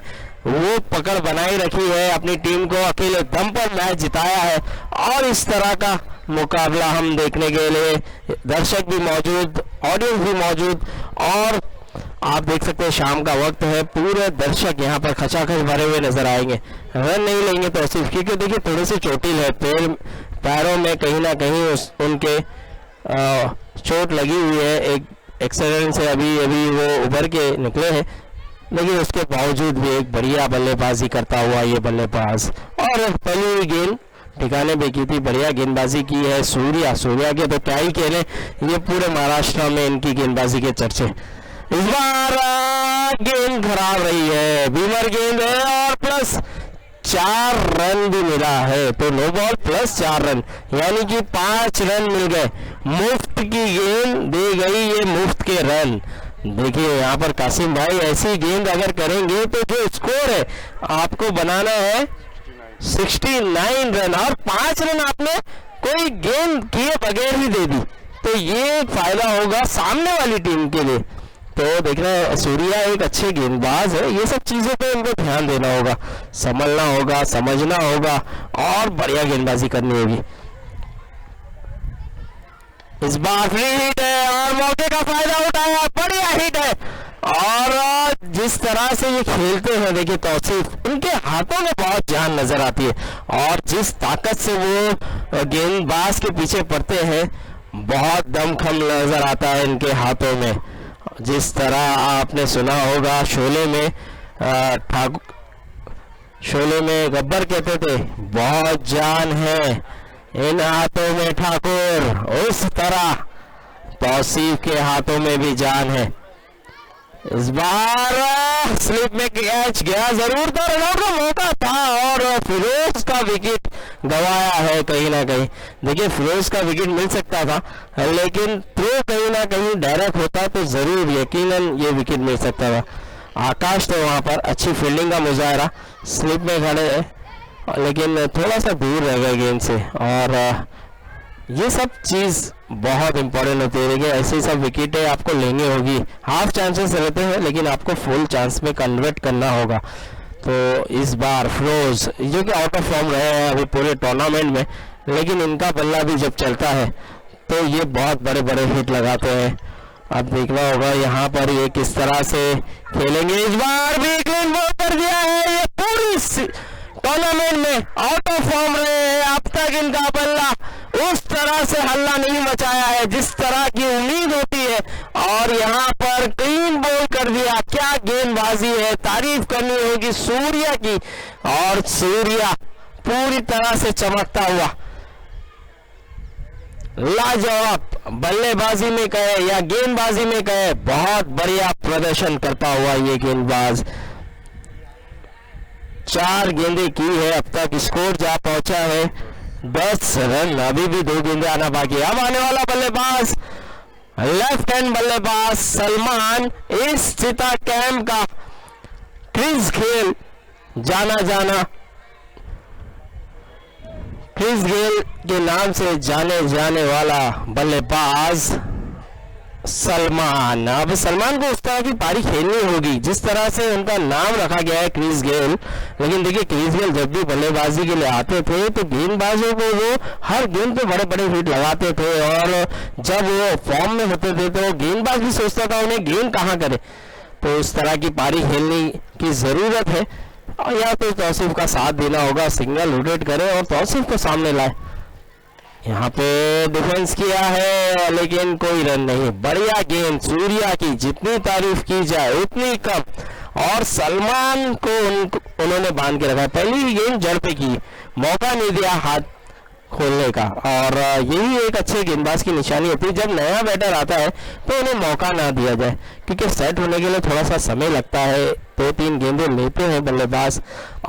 B: वो पकड़ बनाई रखी है, अपनी टीम को अकेले दम पर मैच जिताया है। और इस तरह का मुकाबला हम देखने के लिए दर्शक भी मौजूद, ऑडियंस भी मौजूद, और आप देख सकते हैं शाम का वक्त है, पूरे दर्शक यहाँ पर खचाखच भरे हुए नजर आएंगे। रन नहीं लेंगे तो सिर्फ, क्योंकि देखिए थोड़ी सी चोटिल है, पैरों में कहीं ना कहीं उनके चोट लगी हुई है, एक एक्सीडेंट से अभी वो उभर के निकले हैं, लेकिन उसके बावजूद भी एक बढ़िया बल्लेबाजी करता हुआ ये बल्लेबाज। और पहली गेंद ठिकाने पे की थी, बढ़िया गेंदबाजी की है सूर्या के तो क्या ही कहने, ये पूरे महाराष्ट्र में इनकी गेंदबाजी के चर्चे। इस बार गेंद खराब रही है, बीमर गेंद है, और प्लस 4 रन भी मिला है, तो नो बॉल प्लस 4 रन, यानी कि 5 रन मिल गए। मुफ्त की गेंद दे गई, ये मुफ्त के रन। देखिए यहाँ पर कासिम भाई ऐसी गेंद अगर करेंगे तो जो स्कोर है आपको बनाना है 69 रन, और 5 रन आपने कोई गेंद किए बगैर ही दे दी, तो ये फायदा होगा सामने वाली टीम के लिए।
C: तो देखना सूर्या एक अच्छे गेंदबाज है, ये सब चीज़ों पे इनको ध्यान देना होगा, संभलना होगा, समझना होगा और बढ़िया गेंदबाजी करनी होगी। इस बार फ्री हिट है और मौके का फायदा उठाया, बढ़िया हिट है। और जिस तरह से ये खेलते हैं देखिए तौसीफ, इनके हाथों में बहुत जान नजर आती है और जिस ताकत से वो गेंदबाज के पीछे पड़ते हैं बहुत दमखम नजर आता है इनके हाथों में। जिस तरह आपने सुना होगा शोले में शोले में गब्बर कहते थे बहुत जान है इन हाथों में ठाकुर, उस तरह तौसीफ के हाथों में भी जान है। इस बार स्लिप में कैच गया, जरूर था, रनआउट का मौका था और फिरोज का विकेट गवाया है कहीं ना कहीं। देखिए फिरोज का विकेट मिल सकता था लेकिन थ्रो कहीं ना कहीं डायरेक्ट होता तो जरूर यकीनन ये विकेट मिल सकता था। आकाश तो वहां पर अच्छी फील्डिंग का मुजाहरा, स्लिप में खड़े हैं लेकिन थोड़ा सा दूर रह गए गेंद से और ये सब चीज़ बहुत इंपॉर्टेंट होती है। देखिए ऐसे सब विकेटें आपको लेनी होगी, हाफ चांसेस रहते हैं लेकिन आपको फुल चांस में कन्वर्ट करना होगा। तो इस बार फिरोज जो कि आउट ऑफ फॉर्म रहे हैं अभी पूरे टूर्नामेंट में, लेकिन इनका बल्ला भी जब चलता है तो ये बहुत बड़े बड़े हिट लगाते हैं। अब देखना होगा यहाँ पर ये किस तरह से खेलेंगे। इस बार भी क्लीन बॉल कर दिया है, ये पूरी टूर्नामेंट में आउट ऑफ फॉर्म रहे हैं, अब तक इनका बल्ला उस तरह से हल्ला नहीं मचाया है जिस तरह की उम्मीद होती है और यहाँ पर क्लीन बॉल कर दिया। क्या गेंदबाजी है, तारीफ करनी होगी सूर्या की। और सूर्या पूरी तरह से चमकता हुआ, लाजवाब बल्लेबाजी में कहे या गेंदबाजी में कहे बहुत बढ़िया प्रदर्शन करता हुआ ये गेंदबाज। 4 गेंदें की है अब तक, स्कोर जा पहुंचा है 10 रन, अभी भी 2 गेंदें आना बाकी। अब आने वाला बल्लेबाज लेफ्ट हैंड बल्लेबाज सलमान, इस चिता कैंप का क्रिस गेल क्रिस गेल के नाम से जाने जाने वाला बल्लेबाज सलमान। अब सलमान को उस तरह की पारी खेलनी होगी जिस तरह से उनका नाम रखा गया है क्रिस गेल। लेकिन देखिए क्रिस गेल जब भी बल्लेबाजी के लिए आते थे तो गेंदबाजों को वो हर गेंद पे बड़े बड़े हिट लगाते थे और जब वो फॉर्म में होते थे तो गेंदबाज भी सोचता था उन्हें गेंद कहाँ करे। तो उस तरह की पारी खेलने की ज़रूरत है और या तो तौसीफ का साथ देना होगा, सिंगल रोटेट करे और तौसीफ को सामने लाए। यहाँ पे डिफेंस किया है लेकिन कोई रन नहीं। बढ़िया गेंद सूर्या की, जितनी तारीफ की जाए उतनी कम। और सलमान को उन्होंने बांध के रखा, पहली ही गेंद जड़ पे की, मौका नहीं दिया हाथ खोलने का। और यही एक अच्छे गेंदबाज की निशानी होती है, जब नया बैटर आता है तो उन्हें मौका ना दिया जाए क्योंकि सेट होने के लिए थोड़ा सा समय लगता है। 2-3 गेंदें लेते हैं बल्लेबाज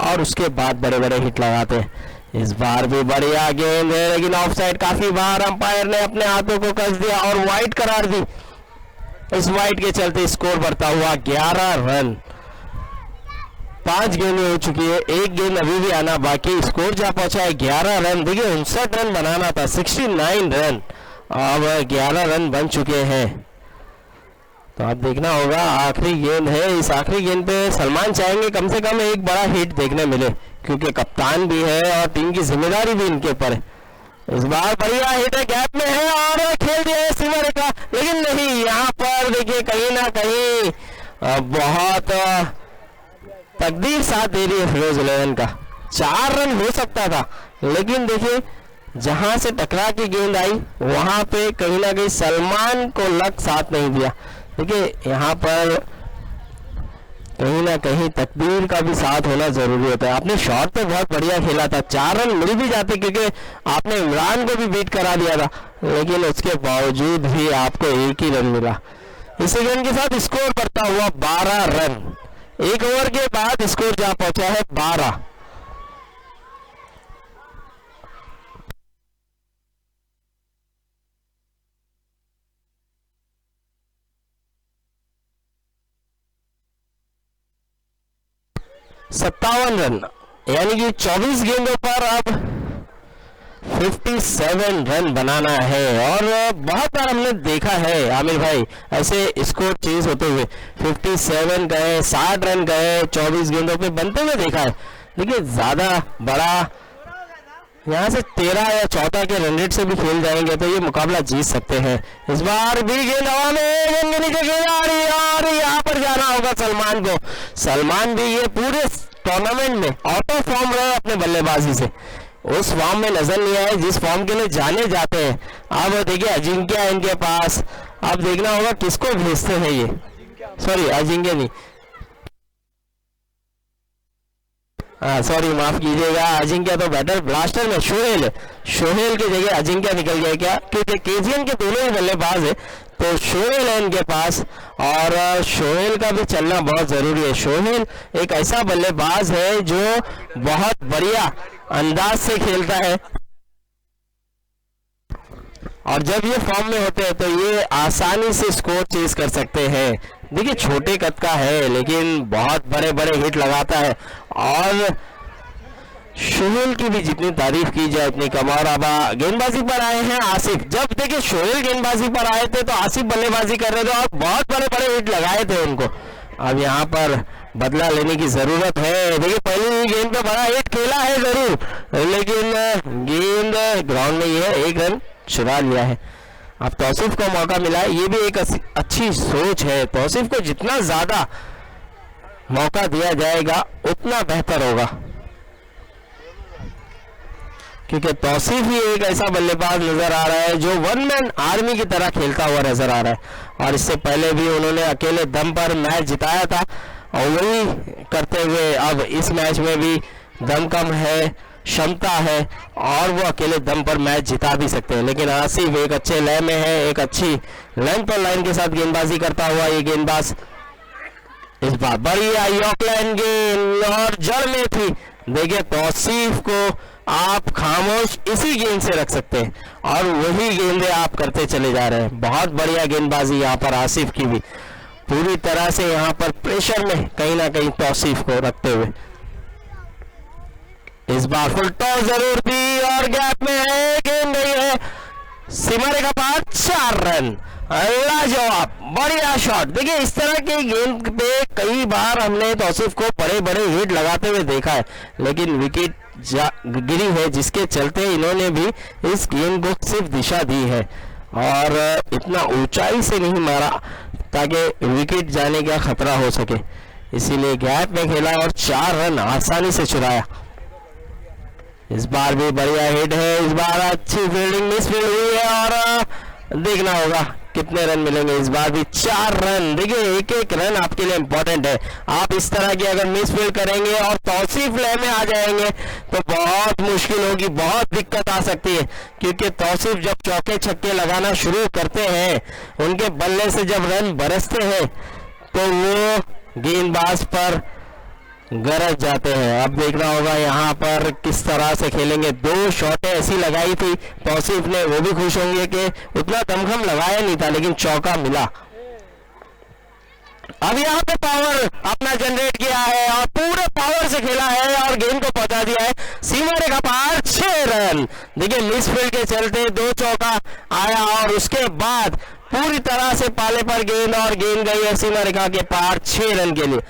C: और उसके बाद बड़े बड़े हिट लगाते हैं। इस बार भी बढ़िया गेंद है लेकिन ऑफसाइड, काफी बार अंपायर ने अपने हाथों को कस दिया और वाइड करार दी। इस वाइड के चलते स्कोर बढ़ता हुआ 11 रन। 5 गेंदें हो चुकी है, 1 गेंद अभी भी आना बाकी, स्कोर जा पहुंचा है 11 रन। देखिए 59 रन बनाना था, 69 रन, अब 11 रन बन चुके हैं। तो अब देखना होगा, आखिरी गेंद है, इस आखिरी गेंद पे सलमान चाहेंगे कम से कम एक बड़ा हिट देखने मिले क्योंकि कप्तान भी है और टीम की जिम्मेदारी भी इनके ऊपर है। इस बार बढ़िया हिट है, गैप में है और खेल दिया है सीमा रेखा, लेकिन नहीं, यहाँ पर देखिए कहीं ना कहीं बहुत तकदीर साथ दे रही है फिरोज 11 का। 4 रन हो सकता था लेकिन देखिए जहां से टकरा की गेंद आई वहां पे कहीं ना कहीं सलमान को लक साथ नहीं दिया। देखिए यहाँ पर कहीं ना कहीं तकदीर का भी साथ होना जरूरी होता है। आपने शॉट तो बहुत बढ़िया खेला था, 4 रन मिल भी जाते क्योंकि आपने इमरान को भी बीट करा दिया था, लेकिन उसके बावजूद भी आपको 1 ही रन मिला। इसी रन के साथ स्कोर बढ़ता हुआ 12 रन। 1 ओवर के बाद स्कोर जा पहुंचा है 12। रन, यानी कि 24 गेंदों पर अब 57 रन बनाना है। और बहुत बार हमने देखा है आमिर भाई ऐसे स्कोर चेज होते हुए, 57 गए, 60 रन गए 24 गेंदों पे बनते हुए देखा है। देखिए ज़्यादा बड़ा यहाँ से 13 या 14 के रन रेट से भी खेल जाएंगे तो ये मुकाबला जीत सकते हैं। इस बार भी गेंद हवा में, गेंद के नीचे गेंद आ रही है और यहाँ पर जाना होगा सलमान को। सलमान भी ये पूरे टूर्नामेंट में आउट ऑफ फॉर्म रहे अपने बल्लेबाजी से, उस फॉर्म में नजर नहीं आए जिस फॉर्म के लिए जाने जाते हैं। अब देखिए अजिंक्य है इनके पास, अब देखना होगा किसको भेजते हैं ये, सॉरी अजिंक्य नहीं, सॉरी माफ कीजिएगा, अजिंक्य तो बैटर ब्लास्टर में सोहेल की जगह अजिंक्य निकल गया क्या, क्योंकि केजीएन के दोनों ही बल्लेबाज है तो सोहेल है इनके पास और सोहेल का भी चलना बहुत जरूरी है। सोहेल एक ऐसा बल्लेबाज है जो बहुत बढ़िया अंदाज से खेलता है और जब ये फॉर्म में होते हैं तो ये आसानी से स्कोर चेज कर सकते हैं। देखिए छोटे कद का है लेकिन बहुत बड़े बड़े हिट लगाता है और सोहेल की भी जितनी तारीफ की जाए उतनी कम। और अब गेंदबाजी पर आए हैं आसिफ। जब देखिए सोहेल गेंदबाजी पर आए थे तो आसिफ बल्लेबाजी कर रहे थे और बहुत बड़े बड़े हिट लगाए थे उनको। अब यहाँ पर बदला लेने की जरूरत है। देखिए पहली गेंद पे बड़ा हिट खेला है जरूर लेकिन गेंद ग्राउंड में ही है, 1 रन चुरा लिया है। अब तौसीफ को मौका मिला है, ये भी एक अच्छी सोच है। तौसीफ को जितना ज्यादा मौका दिया जाएगा उतना बेहतर होगा क्योंकि तौसीफ ही एक ऐसा बल्लेबाज नजर आ रहा है जो वन मैन आर्मी की तरह खेलता हुआ नजर आ रहा है और इससे पहले भी उन्होंने अकेले दम पर मैच जिताया था और वही करते हुए अब इस मैच में भी दम कम है, क्षमता है और वो अकेले दम पर मैच जिता भी सकते हैं। लेकिन आसिफ एक अच्छे लय में है, एक अच्छी लाइन पर लाइन के साथ गेंदबाजी करता हुआ ये गेंदबाज इस बार बढ़िया यॉर्कलैंड गेंद और जड़ में थी। देखिए तौसीफ को आप खामोश इसी गेंद से रख सकते हैं और वही गेंदें आप करते चले जा रहे हैं। बहुत बढ़िया गेंदबाजी यहाँ पर आसिफ की भी, पूरी तरह से यहाँ पर प्रेशर में कहीं ना कहीं तौसीफ को रखते हुए इस बार फुल टॉस जरूर दी और गैप में है, गेंद गई है सीमा रेखा पार, 4 रन। लाजवाब बढ़िया शॉट। देखिए इस तरह के गेंद पे कई बार हमने तौसीफ को बड़े बड़े हिट लगाते हुए देखा है लेकिन विकेट गिरी है जिसके चलते इन्होंने भी इस गेंद को सिर्फ दिशा दी है और इतना ऊंचाई से नहीं मारा ताकि विकेट जाने का खतरा हो सके, इसीलिए गैप में खेला और 4 रन आसानी से चुराया। इस बार भी बढ़िया हिट है, इस बार अच्छी फील्डिंग मिस फील्ड हुई है और देखना होगा कितने रन मिलेंगे। इस बार भी 4 रन। देखिए एक एक रन आपके लिए इंपॉर्टेंट है। आप इस तरह की अगर मिस फील्ड करेंगे और तौसीफ लय में आ जाएंगे तो बहुत मुश्किल होगी, बहुत दिक्कत आ सकती है क्योंकि तौसीफ जब चौके छक्के लगाना शुरू करते हैं, उनके बल्ले से जब रन बरसते हैं तो वो गेंदबाज पर गरज जाते हैं। अब देखना होगा यहाँ पर किस तरह से खेलेंगे। 2 शॉटें ऐसी लगाई थी तौसीफ ने, वो भी खुश होंगे कि उतना दमखम लगाया नहीं था लेकिन चौका मिला। अब यहाँ पे पावर अपना जनरेट किया है और पूरे पावर से खेला है और गेंद को पहुंचा दिया है सीमा रेखा पार, 6 रन। देखिए मिस फील्ड के चलते 2 चौका आया और उसके बाद पूरी तरह से पाले पर गेंद और गेंद गई है सीमा रेखा के पार 6 रन के लिए।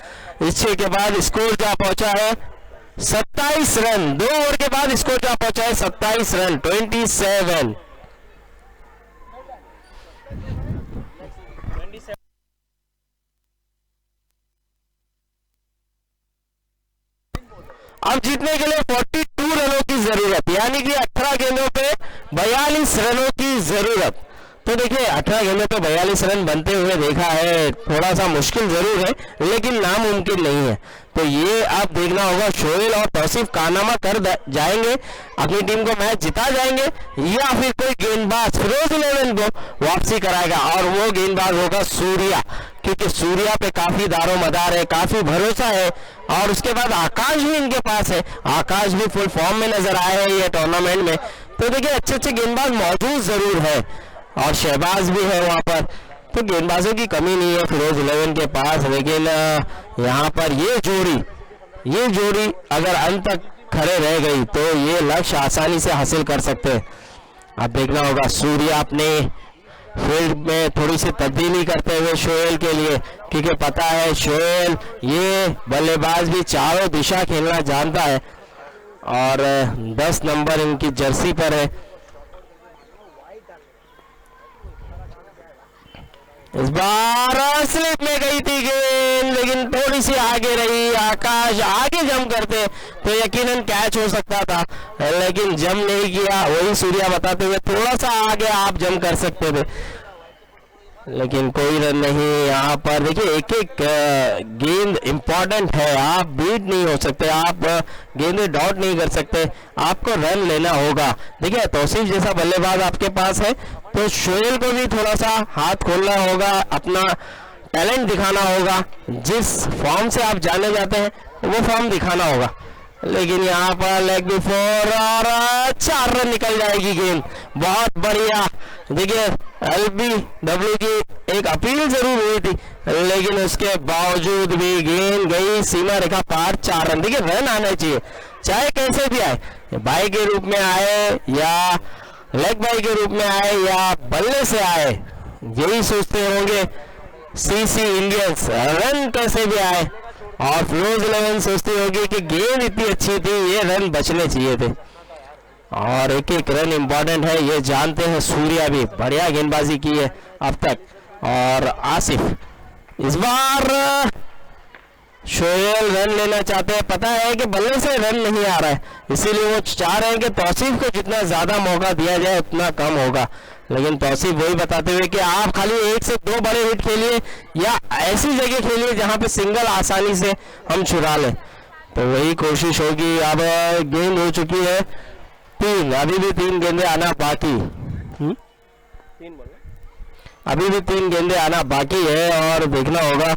C: इस 6 के बाद स्कोर क्या पहुंचा है 27 रन। 2 ओवर के बाद स्कोर क्या पहुंचा है 27 रन, 27। अब जीतने के लिए 42 रनों की जरूरत, यानी कि 18 गेंदों पे 42 रनों की जरूरत। तो देखिए 18 गेंदों पे 42 रन बनते हुए देखा है, थोड़ा सा मुश्किल जरूर है लेकिन नामुमकिन नहीं है। तो ये अब देखना होगा सोहेल और तौसीफ कारनामा कर जाएंगे, अपनी टीम को मैच जिता जाएंगे या फिर कोई गेंदबाज फिरोज 11 को वापसी कराएगा और वो गेंदबाज होगा सूर्या, क्योंकि सूर्या पे काफी दारो मदार है, काफी भरोसा है। और उसके बाद आकाश भी इनके पास है, आकाश भी फुल फॉर्म में नजर आए हैं ये टूर्नामेंट में। तो देखिए अच्छे अच्छे गेंदबाज मौजूद जरूर है और शहबाज भी है वहां पर, तो गेंदबाजों की कमी नहीं है फिरोज 11 के पास। लेकिन यहाँ पर ये जोड़ी अगर अंत तक खड़े रह गई तो ये लक्ष्य आसानी से हासिल कर सकते हैं। अब देखना होगा सूर्य अपने फील्ड में थोड़ी सी तब्दीली करते हुए शोएल के लिए, क्योंकि पता है शोएल ये बल्लेबाज भी चारों दिशा खेलना जानता है और 10 नंबर इनकी जर्सी पर है। इस बार स्लिप में गई थी गेंद, लेकिन थोड़ी सी आगे रही। आकाश आगे जंप करते तो यकीनन कैच हो सकता था, लेकिन जंप नहीं किया। वही सूर्या बताते हुए थोड़ा सा आगे आप जंप कर सकते थे, लेकिन कोई रन नहीं। यहाँ पर देखिए एक एक गेंद इंपॉर्टेंट है, आप बीट नहीं हो सकते, आप गेंदें डॉट नहीं कर सकते, आपको रन लेना होगा। देखिए तौसीफ जैसा बल्लेबाज आपके पास है तो शोएल को भी थोड़ा सा हाथ खोलना होगा, अपना टैलेंट दिखाना होगा। जिस फॉर्म से आप जाने जाते हैं वो फॉर्म दिखाना होगा। लेकिन यहाँ पर लेग बिफोर और 4 रन निकल जाएगी गेंद, बहुत बढ़िया। देखिए LBW की एक अपील जरूर हुई थी, लेकिन उसके बावजूद भी गेंद गई सीमा रेखा पार, 4 रन। देखिए रन आने चाहिए, चाहे कैसे भी आए, बाई के रूप में आए या लेग बाई के रूप में आए या बल्ले से आए, यही सोचते होंगे CC इंडियंस, रन कैसे भी आए। और फ्लोज 11 सोचती होगी कि गेंद इतनी अच्छी थी, ये रन बचने चाहिए थे और एक एक रन इंपॉर्टेंट है, ये जानते हैं। सूर्या भी बढ़िया गेंदबाजी की है अब तक। और आसिफ इस बार शोएल रन लेना चाहते हैं, पता है कि बल्ले से रन नहीं आ रहा है, इसीलिए वो चाह रहे हैं कि तौसीफ को जितना ज्यादा मौका दिया जाए उतना कम होगा। लेकिन तौसीफ वही बताते हुए कि आप खाली 1 से 2 बड़े हिट खेलिए या ऐसी जगह खेलिए जहां पे सिंगल आसानी से हम चुरा लें, तो वही कोशिश होगी। अब गेंद हो चुकी है 3, अभी भी 3 गेंदें आना बाकी, अभी भी 3 गेंदें आना बाकी है और देखना होगा।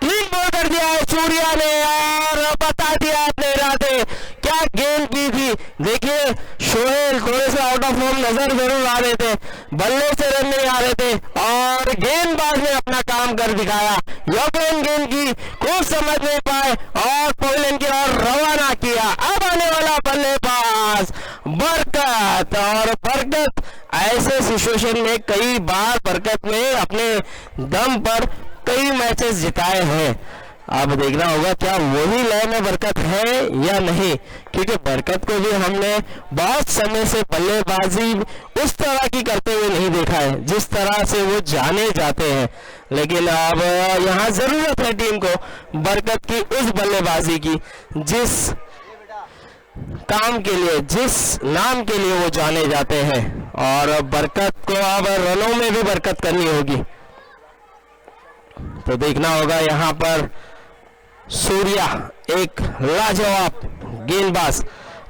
C: क्लीन बॉल कर दिया है सूर्या ने और बता दिया अपने इरादे, क्या गेंद की थी। देखिए शोएल थोड़े से आउट ऑफ फॉर्म नजर जरूर आ रहे थे, बल्ले से रन नहीं आ रहे थे और गेंदबाज ने अपना काम कर दिखाया। यॉर्कलैंड गेंद की कुछ समझ नहीं पाए और पवेलियन की ओर रवाना किया। अब आने वाला बल्लेबाज बरकत, और बरकत ऐसे सिचुएशन में कई बार बरकत ने अपने दम पर कई मैचेस जिताए हैं। अब देखना होगा क्या वही लय में बरकत है या नहीं, क्योंकि बरकत को भी हमने बहुत समय से बल्लेबाजी उस तरह की करते हुए नहीं देखा है जिस तरह से वो जाने जाते हैं। लेकिन अब यहाँ जरूरत है टीम को बरकत की उस बल्लेबाजी की जिस काम के लिए, जिस नाम के लिए वो जाने जाते हैं। और बरकत को अब रनों में भी बरकत करनी होगी, तो देखना होगा यहाँ पर सूर्या एक लाजवाब गेंदबाज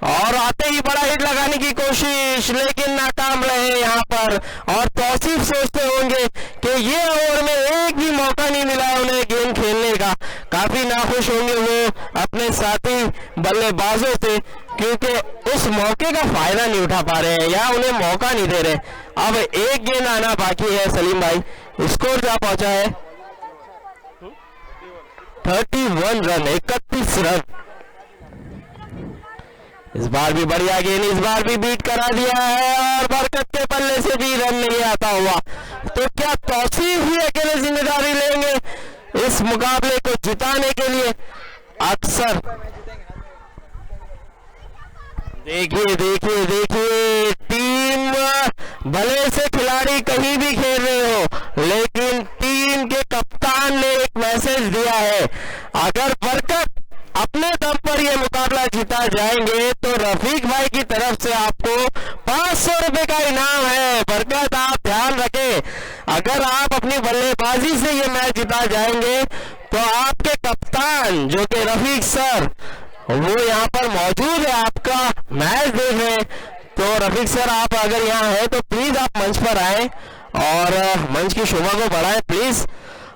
C: और आते ही बड़ा हिट लगाने की कोशिश, लेकिन नाकाम रहे यहाँ पर। और तौसीफ सोचते होंगे कि ये ओवर में एक भी मौका नहीं मिला उन्हें गेंद खेलने का, काफी नाखुश होंगे वो अपने साथी बल्लेबाजों से, क्योंकि उस मौके का फायदा नहीं उठा पा रहे हैं या उन्हें मौका नहीं दे रहे। अब एक गेंद आना बाकी है। सलीम भाई स्कोर क्या पहुंचा है? 31 रन, 31 रन। इस बार भी बढ़िया गेंद, इस बार भी बीट करा दिया है और बरकत के बल्ले से भी रन नहीं आता हुआ। तो क्या तौसीफ ही अकेले जिम्मेदारी लेंगे इस मुकाबले को जिताने के लिए? अक्सर देखिए देखिए देखिए, टीम भले से खिलाड़ी कहीं भी खेल रहे हो, लेकिन टीम के कप्तान ने एक मैसेज दिया है, अगर बरकत अपने दम पर यह मुकाबला जीता जाएंगे तो रफीक भाई की तरफ से आपको 500 रुपए का इनाम है। बरकत आप ध्यान रखें, अगर आप अपनी बल्लेबाजी से ये मैच जीता जाएंगे तो आपके कप्तान जो कि रफीक सर, वो यहाँ पर मौजूद है, आपका मैच देख रहे हैं। तो रफीक सर आप अगर यहाँ है तो प्लीज आप मंच पर आए और मंच की शोभा को बढ़ाएं प्लीज।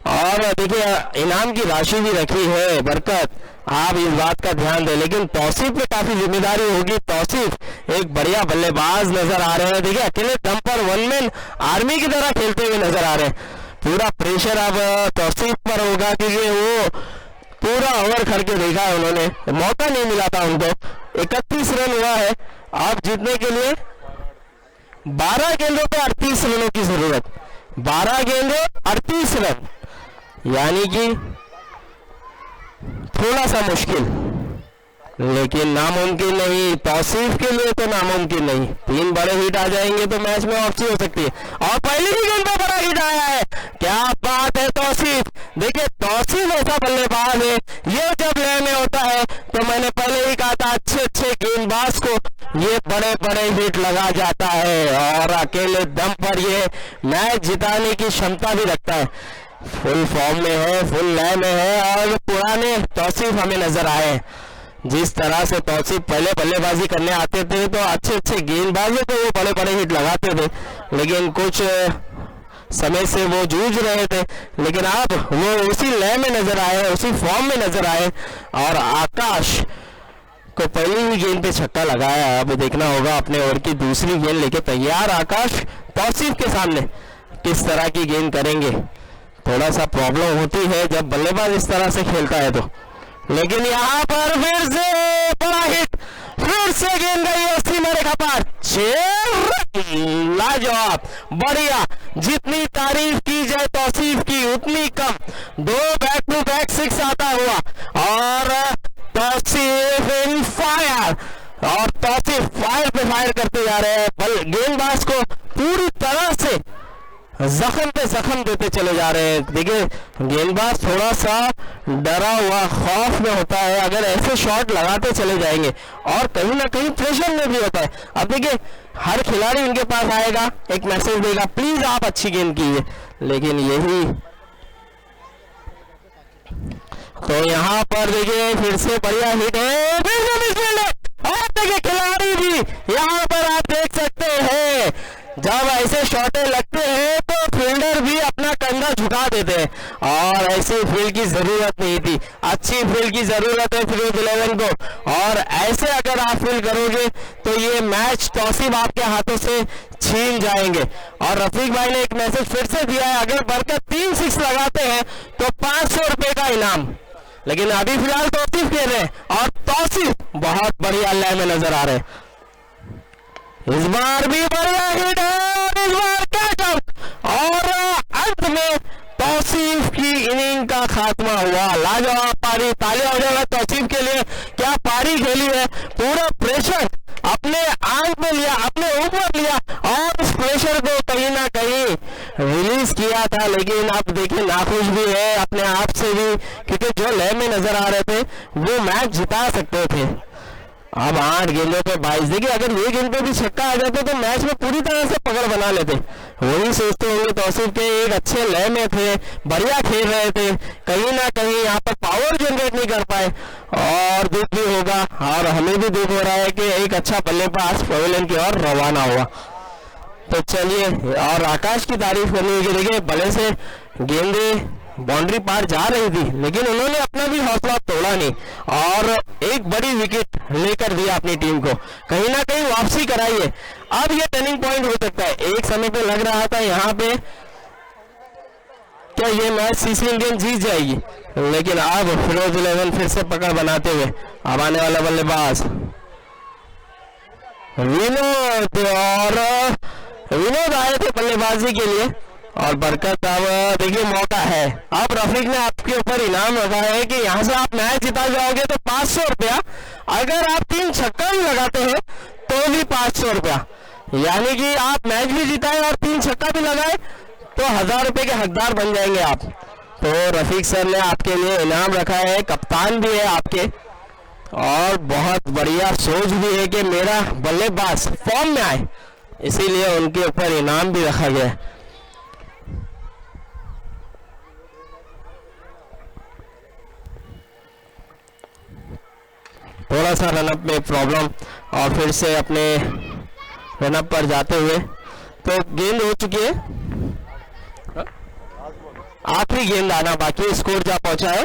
C: और देखिए इनाम की राशि भी रखी है बरकत, आप इस बात का ध्यान दें। लेकिन तौसीफ पे काफी जिम्मेदारी होगी। तौसीफ एक बढ़िया बल्लेबाज नजर आ रहे हैं, देखिए अकेले दम पर वन मैन आर्मी की तरह खेलते हुए नजर आ रहे हैं। पूरा प्रेशर अब तौसीफ पर होगा क्योंकि वो पूरा ओवर करके देखा है उन्होंने, मौका नहीं मिला था उनको। 31 रन हुआ है। आप जीतने के लिए 12 गेंदों पे 38 रनों की जरूरत। 12 गेंदों 38 रन, यानी कि थोड़ा सा मुश्किल, लेकिन नामुमकिन नहीं। तौसीफ के लिए तो नामुमकिन नहीं। 3 बड़े हिट आ जाएंगे तो मैच में वापसी हो सकती है। और पहली ही गेंद पर बड़ा हिट आया है। क्या बात है तौसीफ। देखिए तौसीफ ऐसा बल्लेबाज है, ये जब लय में होता है तो मैंने पहले ही कहा था अच्छे गेंदबाज को ये बड़े बड़े हिट लगा जाता है और अकेले दम पर ये मैच जिताने की क्षमता भी रखता है। फुल फॉर्म में है, फुल लय में है और पुराने तौसीफ हमें नजर आए। जिस तरह से तौसीफ पहले बल्लेबाजी करने आते थे तो अच्छे गेंदबाजों को वो बड़े बड़े हिट लगाते थे, लेकिन कुछ समय से वो जूझ रहे थे, लेकिन अब वो उसी लय में नजर आए, उसी फॉर्म में नजर आए। और आकाश को पहली ही गेंद पे छक्का लगाया। अब देखना होगा अपने ओवर की दूसरी गेंद लेके तैयार आकाश तौसीफ के सामने किस तरह की गेंद करेंगे। थोड़ा सा प्रॉब्लम होती है जब बल्लेबाज इस तरह से खेलता है तो, लेकिन यहाँ पर फिर से बड़ा हिट, फिर से गेंद गई है सीमा रेखा पार। 6 लाजवाब, बढ़िया। जितनी तारीफ की जाए तौसीफ की उतनी कम। 2 बैक टू बैक 6 आता हुआ और तौसीफ इन फायर, और तौसीफ फायर पे फायर करते जा रहे हैं। गेंदबाज को पूरी तरह से जख्म पे जख्म देते चले जा रहे हैं। देखिए गेंदबाज थोड़ा सा डरा हुआ खौफ में होता है अगर ऐसे शॉट लगाते चले जाएंगे, और कहीं ना कहीं प्रेशर में भी होता है। अब देखिए हर खिलाड़ी उनके पास आएगा, एक मैसेज देगा प्लीज आप अच्छी गेंद कीजिए, लेकिन यही तो यहाँ पर देखिए फिर से बढ़िया हिट है, फिर से मिसफील्ड है। और देखिए खिलाड़ी भी यहाँ पर आप देख सकते हैं जब ऐसे शॉटें लगते हैं तो फील्डर भी अपना कंधा झुका देते हैं, और ऐसी फील्ड की जरूरत नहीं थी। अच्छी फील्ड की जरूरत है फिरोज 11 को, और ऐसे अगर आप फील्ड करोगे तो ये मैच तौसीफ आपके हाथों से छीन जाएंगे। और रफीक भाई ने एक मैसेज फिर से दिया है, अगर बरकत 3 6 लगाते हैं तो 500 रुपए का इनाम, लेकिन अभी फिलहाल तौसीफ खेल रहे हैं और तौसीफ बहुत बढ़िया लय में नजर आ रहे हैं। इस बार भी बढ़िया हिट है और इस बार कैचअप, और अंत में तौसीफ की इनिंग का खात्मा हुआ। लाजवाब पारी, तालियां हो जाएगा तौसीफ के लिए। क्या पारी खेली है, पूरा प्रेशर अपने आंख में लिया, अपने ऊपर लिया और उस प्रेशर को कहीं ना कहीं रिलीज किया था। लेकिन अब देखिए नाखुश भी है अपने आप से भी, क्योंकि जो लय में नजर आ रहे थे वो मैच जिता सकते थे। अब 8 गेंदों पे 22। देखिए अगर ये गेंद पे भी छक्का आ जाता तो मैच में पूरी तरह से पकड़ बना लेते। वही सोचते होंगे तौसीफ के एक अच्छे लय में थे, बढ़िया खेल रहे थे, कहीं ना कहीं यहाँ पर पावर जनरेट नहीं कर पाए, और दुख भी होगा और हमें भी दुख हो रहा है कि एक अच्छा बल्लेबाज पवेलियन की ओर रवाना हुआ। तो चलिए, और आकाश की तारीफ करनी होगी। देखिए बल्ले से गेंदे बाउंड्री पार जा रही थी, लेकिन उन्होंने अपना भी हौसला तोड़ा नहीं और एक बड़ी विकेट लेकर दिया अपनी टीम को, कहीं ना कहीं वापसी कराई है। अब ये टर्निंग पॉइंट हो सकता है। एक समय पे लग रहा था यहाँ पे क्या ये मैच सीसी इंडियन जीत जाएगी, लेकिन अब फिरोज 11 फिर से पकड़ बनाते हुए अब आने वाला बल्लेबाज विनोद, और विनोद आए थे बल्लेबाजी के लिए। और बरकत अब देखिए मौका है। अब रफीक ने आपके ऊपर इनाम रखा है कि यहाँ से आप मैच जिता जाओगे तो 500 रुपया, अगर आप 3 छक्का भी लगाते हैं तो भी 500 रुपया, यानी कि आप मैच भी जिताए और 3 छक्का भी लगाए तो 1000 रुपये के हकदार बन जाएंगे आप। तो रफीक सर ने आपके लिए इनाम रखा है, कप्तान भी है आपके, और बहुत बढ़िया सोच भी है कि मेरा बल्लेबाज फॉर्म में आए, इसीलिए उनके ऊपर इनाम भी रखा गया है। थोड़ा सा रनअप में प्रॉब्लम, और फिर से अपने रनअप पर जाते हुए तो गेंद हो चुकी है, आखिरी गेंद आना बाकी। स्कोर जा पहुंचा है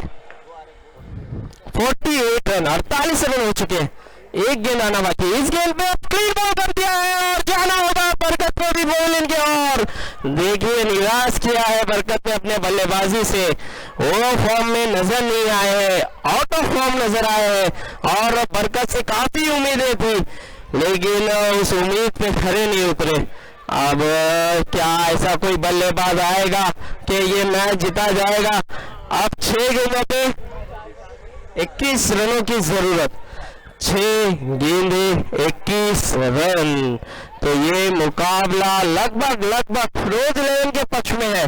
C: 48 रन, 48 रन हो चुके हैं, एक गेंद आना बाकी। इस गेंद पे क्लीन बॉल कर दिया है और जाना होगा बरकत को भी बॉल इनके, और और देखिए निराश किया है बरकत ने अपने बल्लेबाजी से। वो फॉर्म में नजर नहीं आए हैं, आउट ऑफ फॉर्म नजर आए हैं और बरकत से काफी उम्मीदें थी लेकिन उस उम्मीद पे खरे नहीं उतरे। अब क्या ऐसा कोई बल्लेबाज आएगा कि ये मैच जीता जाएगा? अब 6 गेंदों पे 21 रनों की जरूरत, 6 गेंदे 21 रन, तो ये मुकाबला लगभग फिरोज इलेवन के पक्ष में है।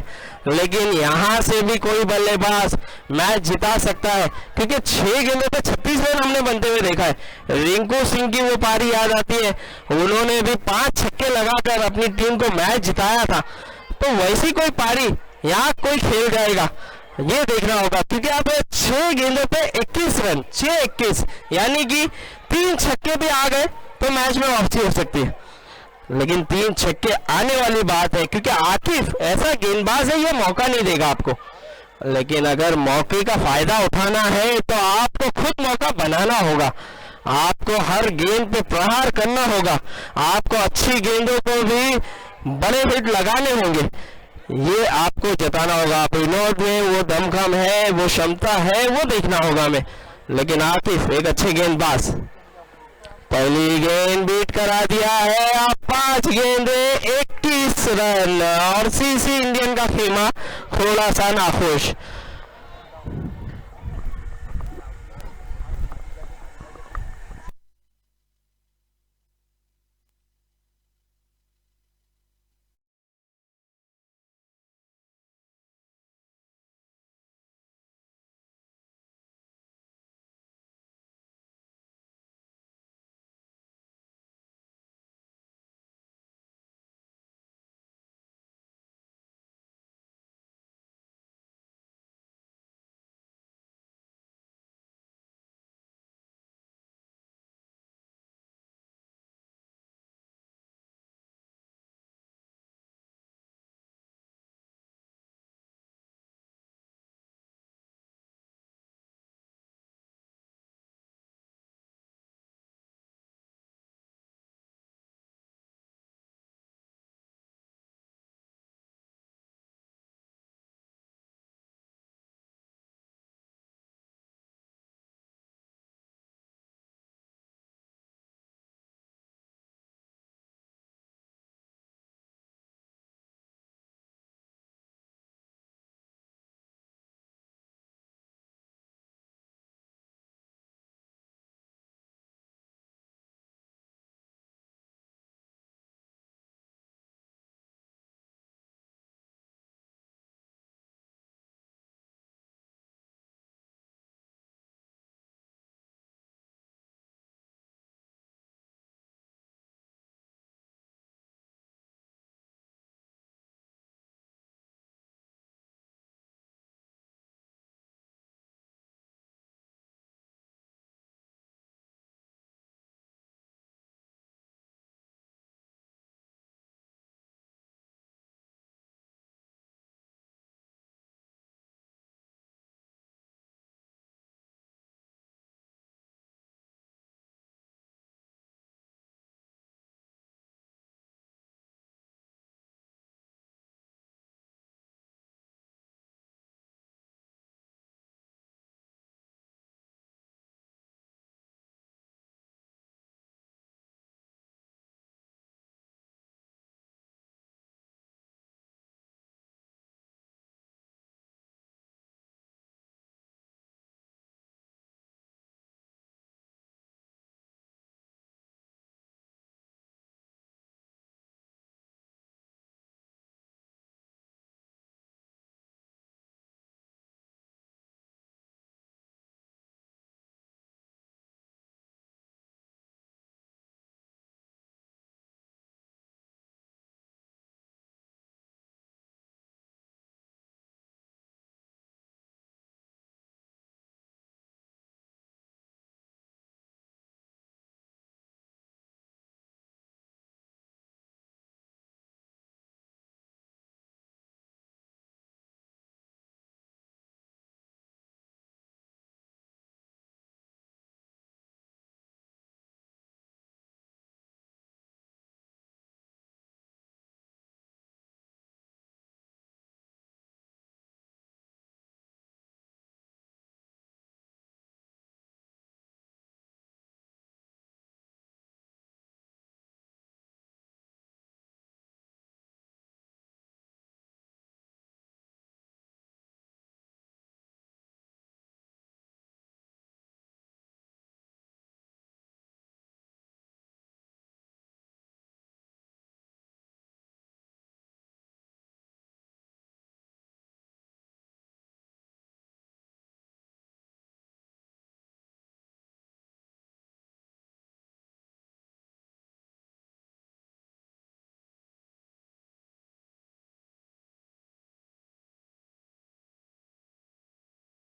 C: लेकिन यहाँ से भी कोई बल्लेबाज मैच जिता सकता है क्योंकि 6 गेंदों पे 36 रन हमने बनते हुए देखा है। रिंकू सिंह की वो पारी याद आती है, उन्होंने भी 5 छक्के लगाकर अपनी टीम को मैच जिताया था। तो वैसी कोई पारी यहाँ कोई खेल जाएगा ये देखना होगा क्योंकि अब 6 गेंदों पे 21 रन, 6-21 यानी कि 3 छक्के भी आ गए तो मैच में वापसी हो सकती है। लेकिन 3 छक्के आने वाली बात है क्योंकि आकिफ ऐसा गेंदबाज है, ये मौका नहीं देगा आपको। लेकिन अगर मौके का फायदा उठाना है तो आपको खुद मौका बनाना होगा, आपको हर गेंद पे प्रहार करना होगा, आपको अच्छी गेंदों को भी बड़े हिट लगाने होंगे, ये आपको जताना होगा। विनोद में वो दमखम है, वो क्षमता है, वो देखना होगा हमें। लेकिन आतिफ एक अच्छे गेंदबाज, पहली गेंद बीट करा दिया है। आप 5 गेंदे 21 रन और सीसी इंडियन का खेमा थोड़ा सा नाखुश।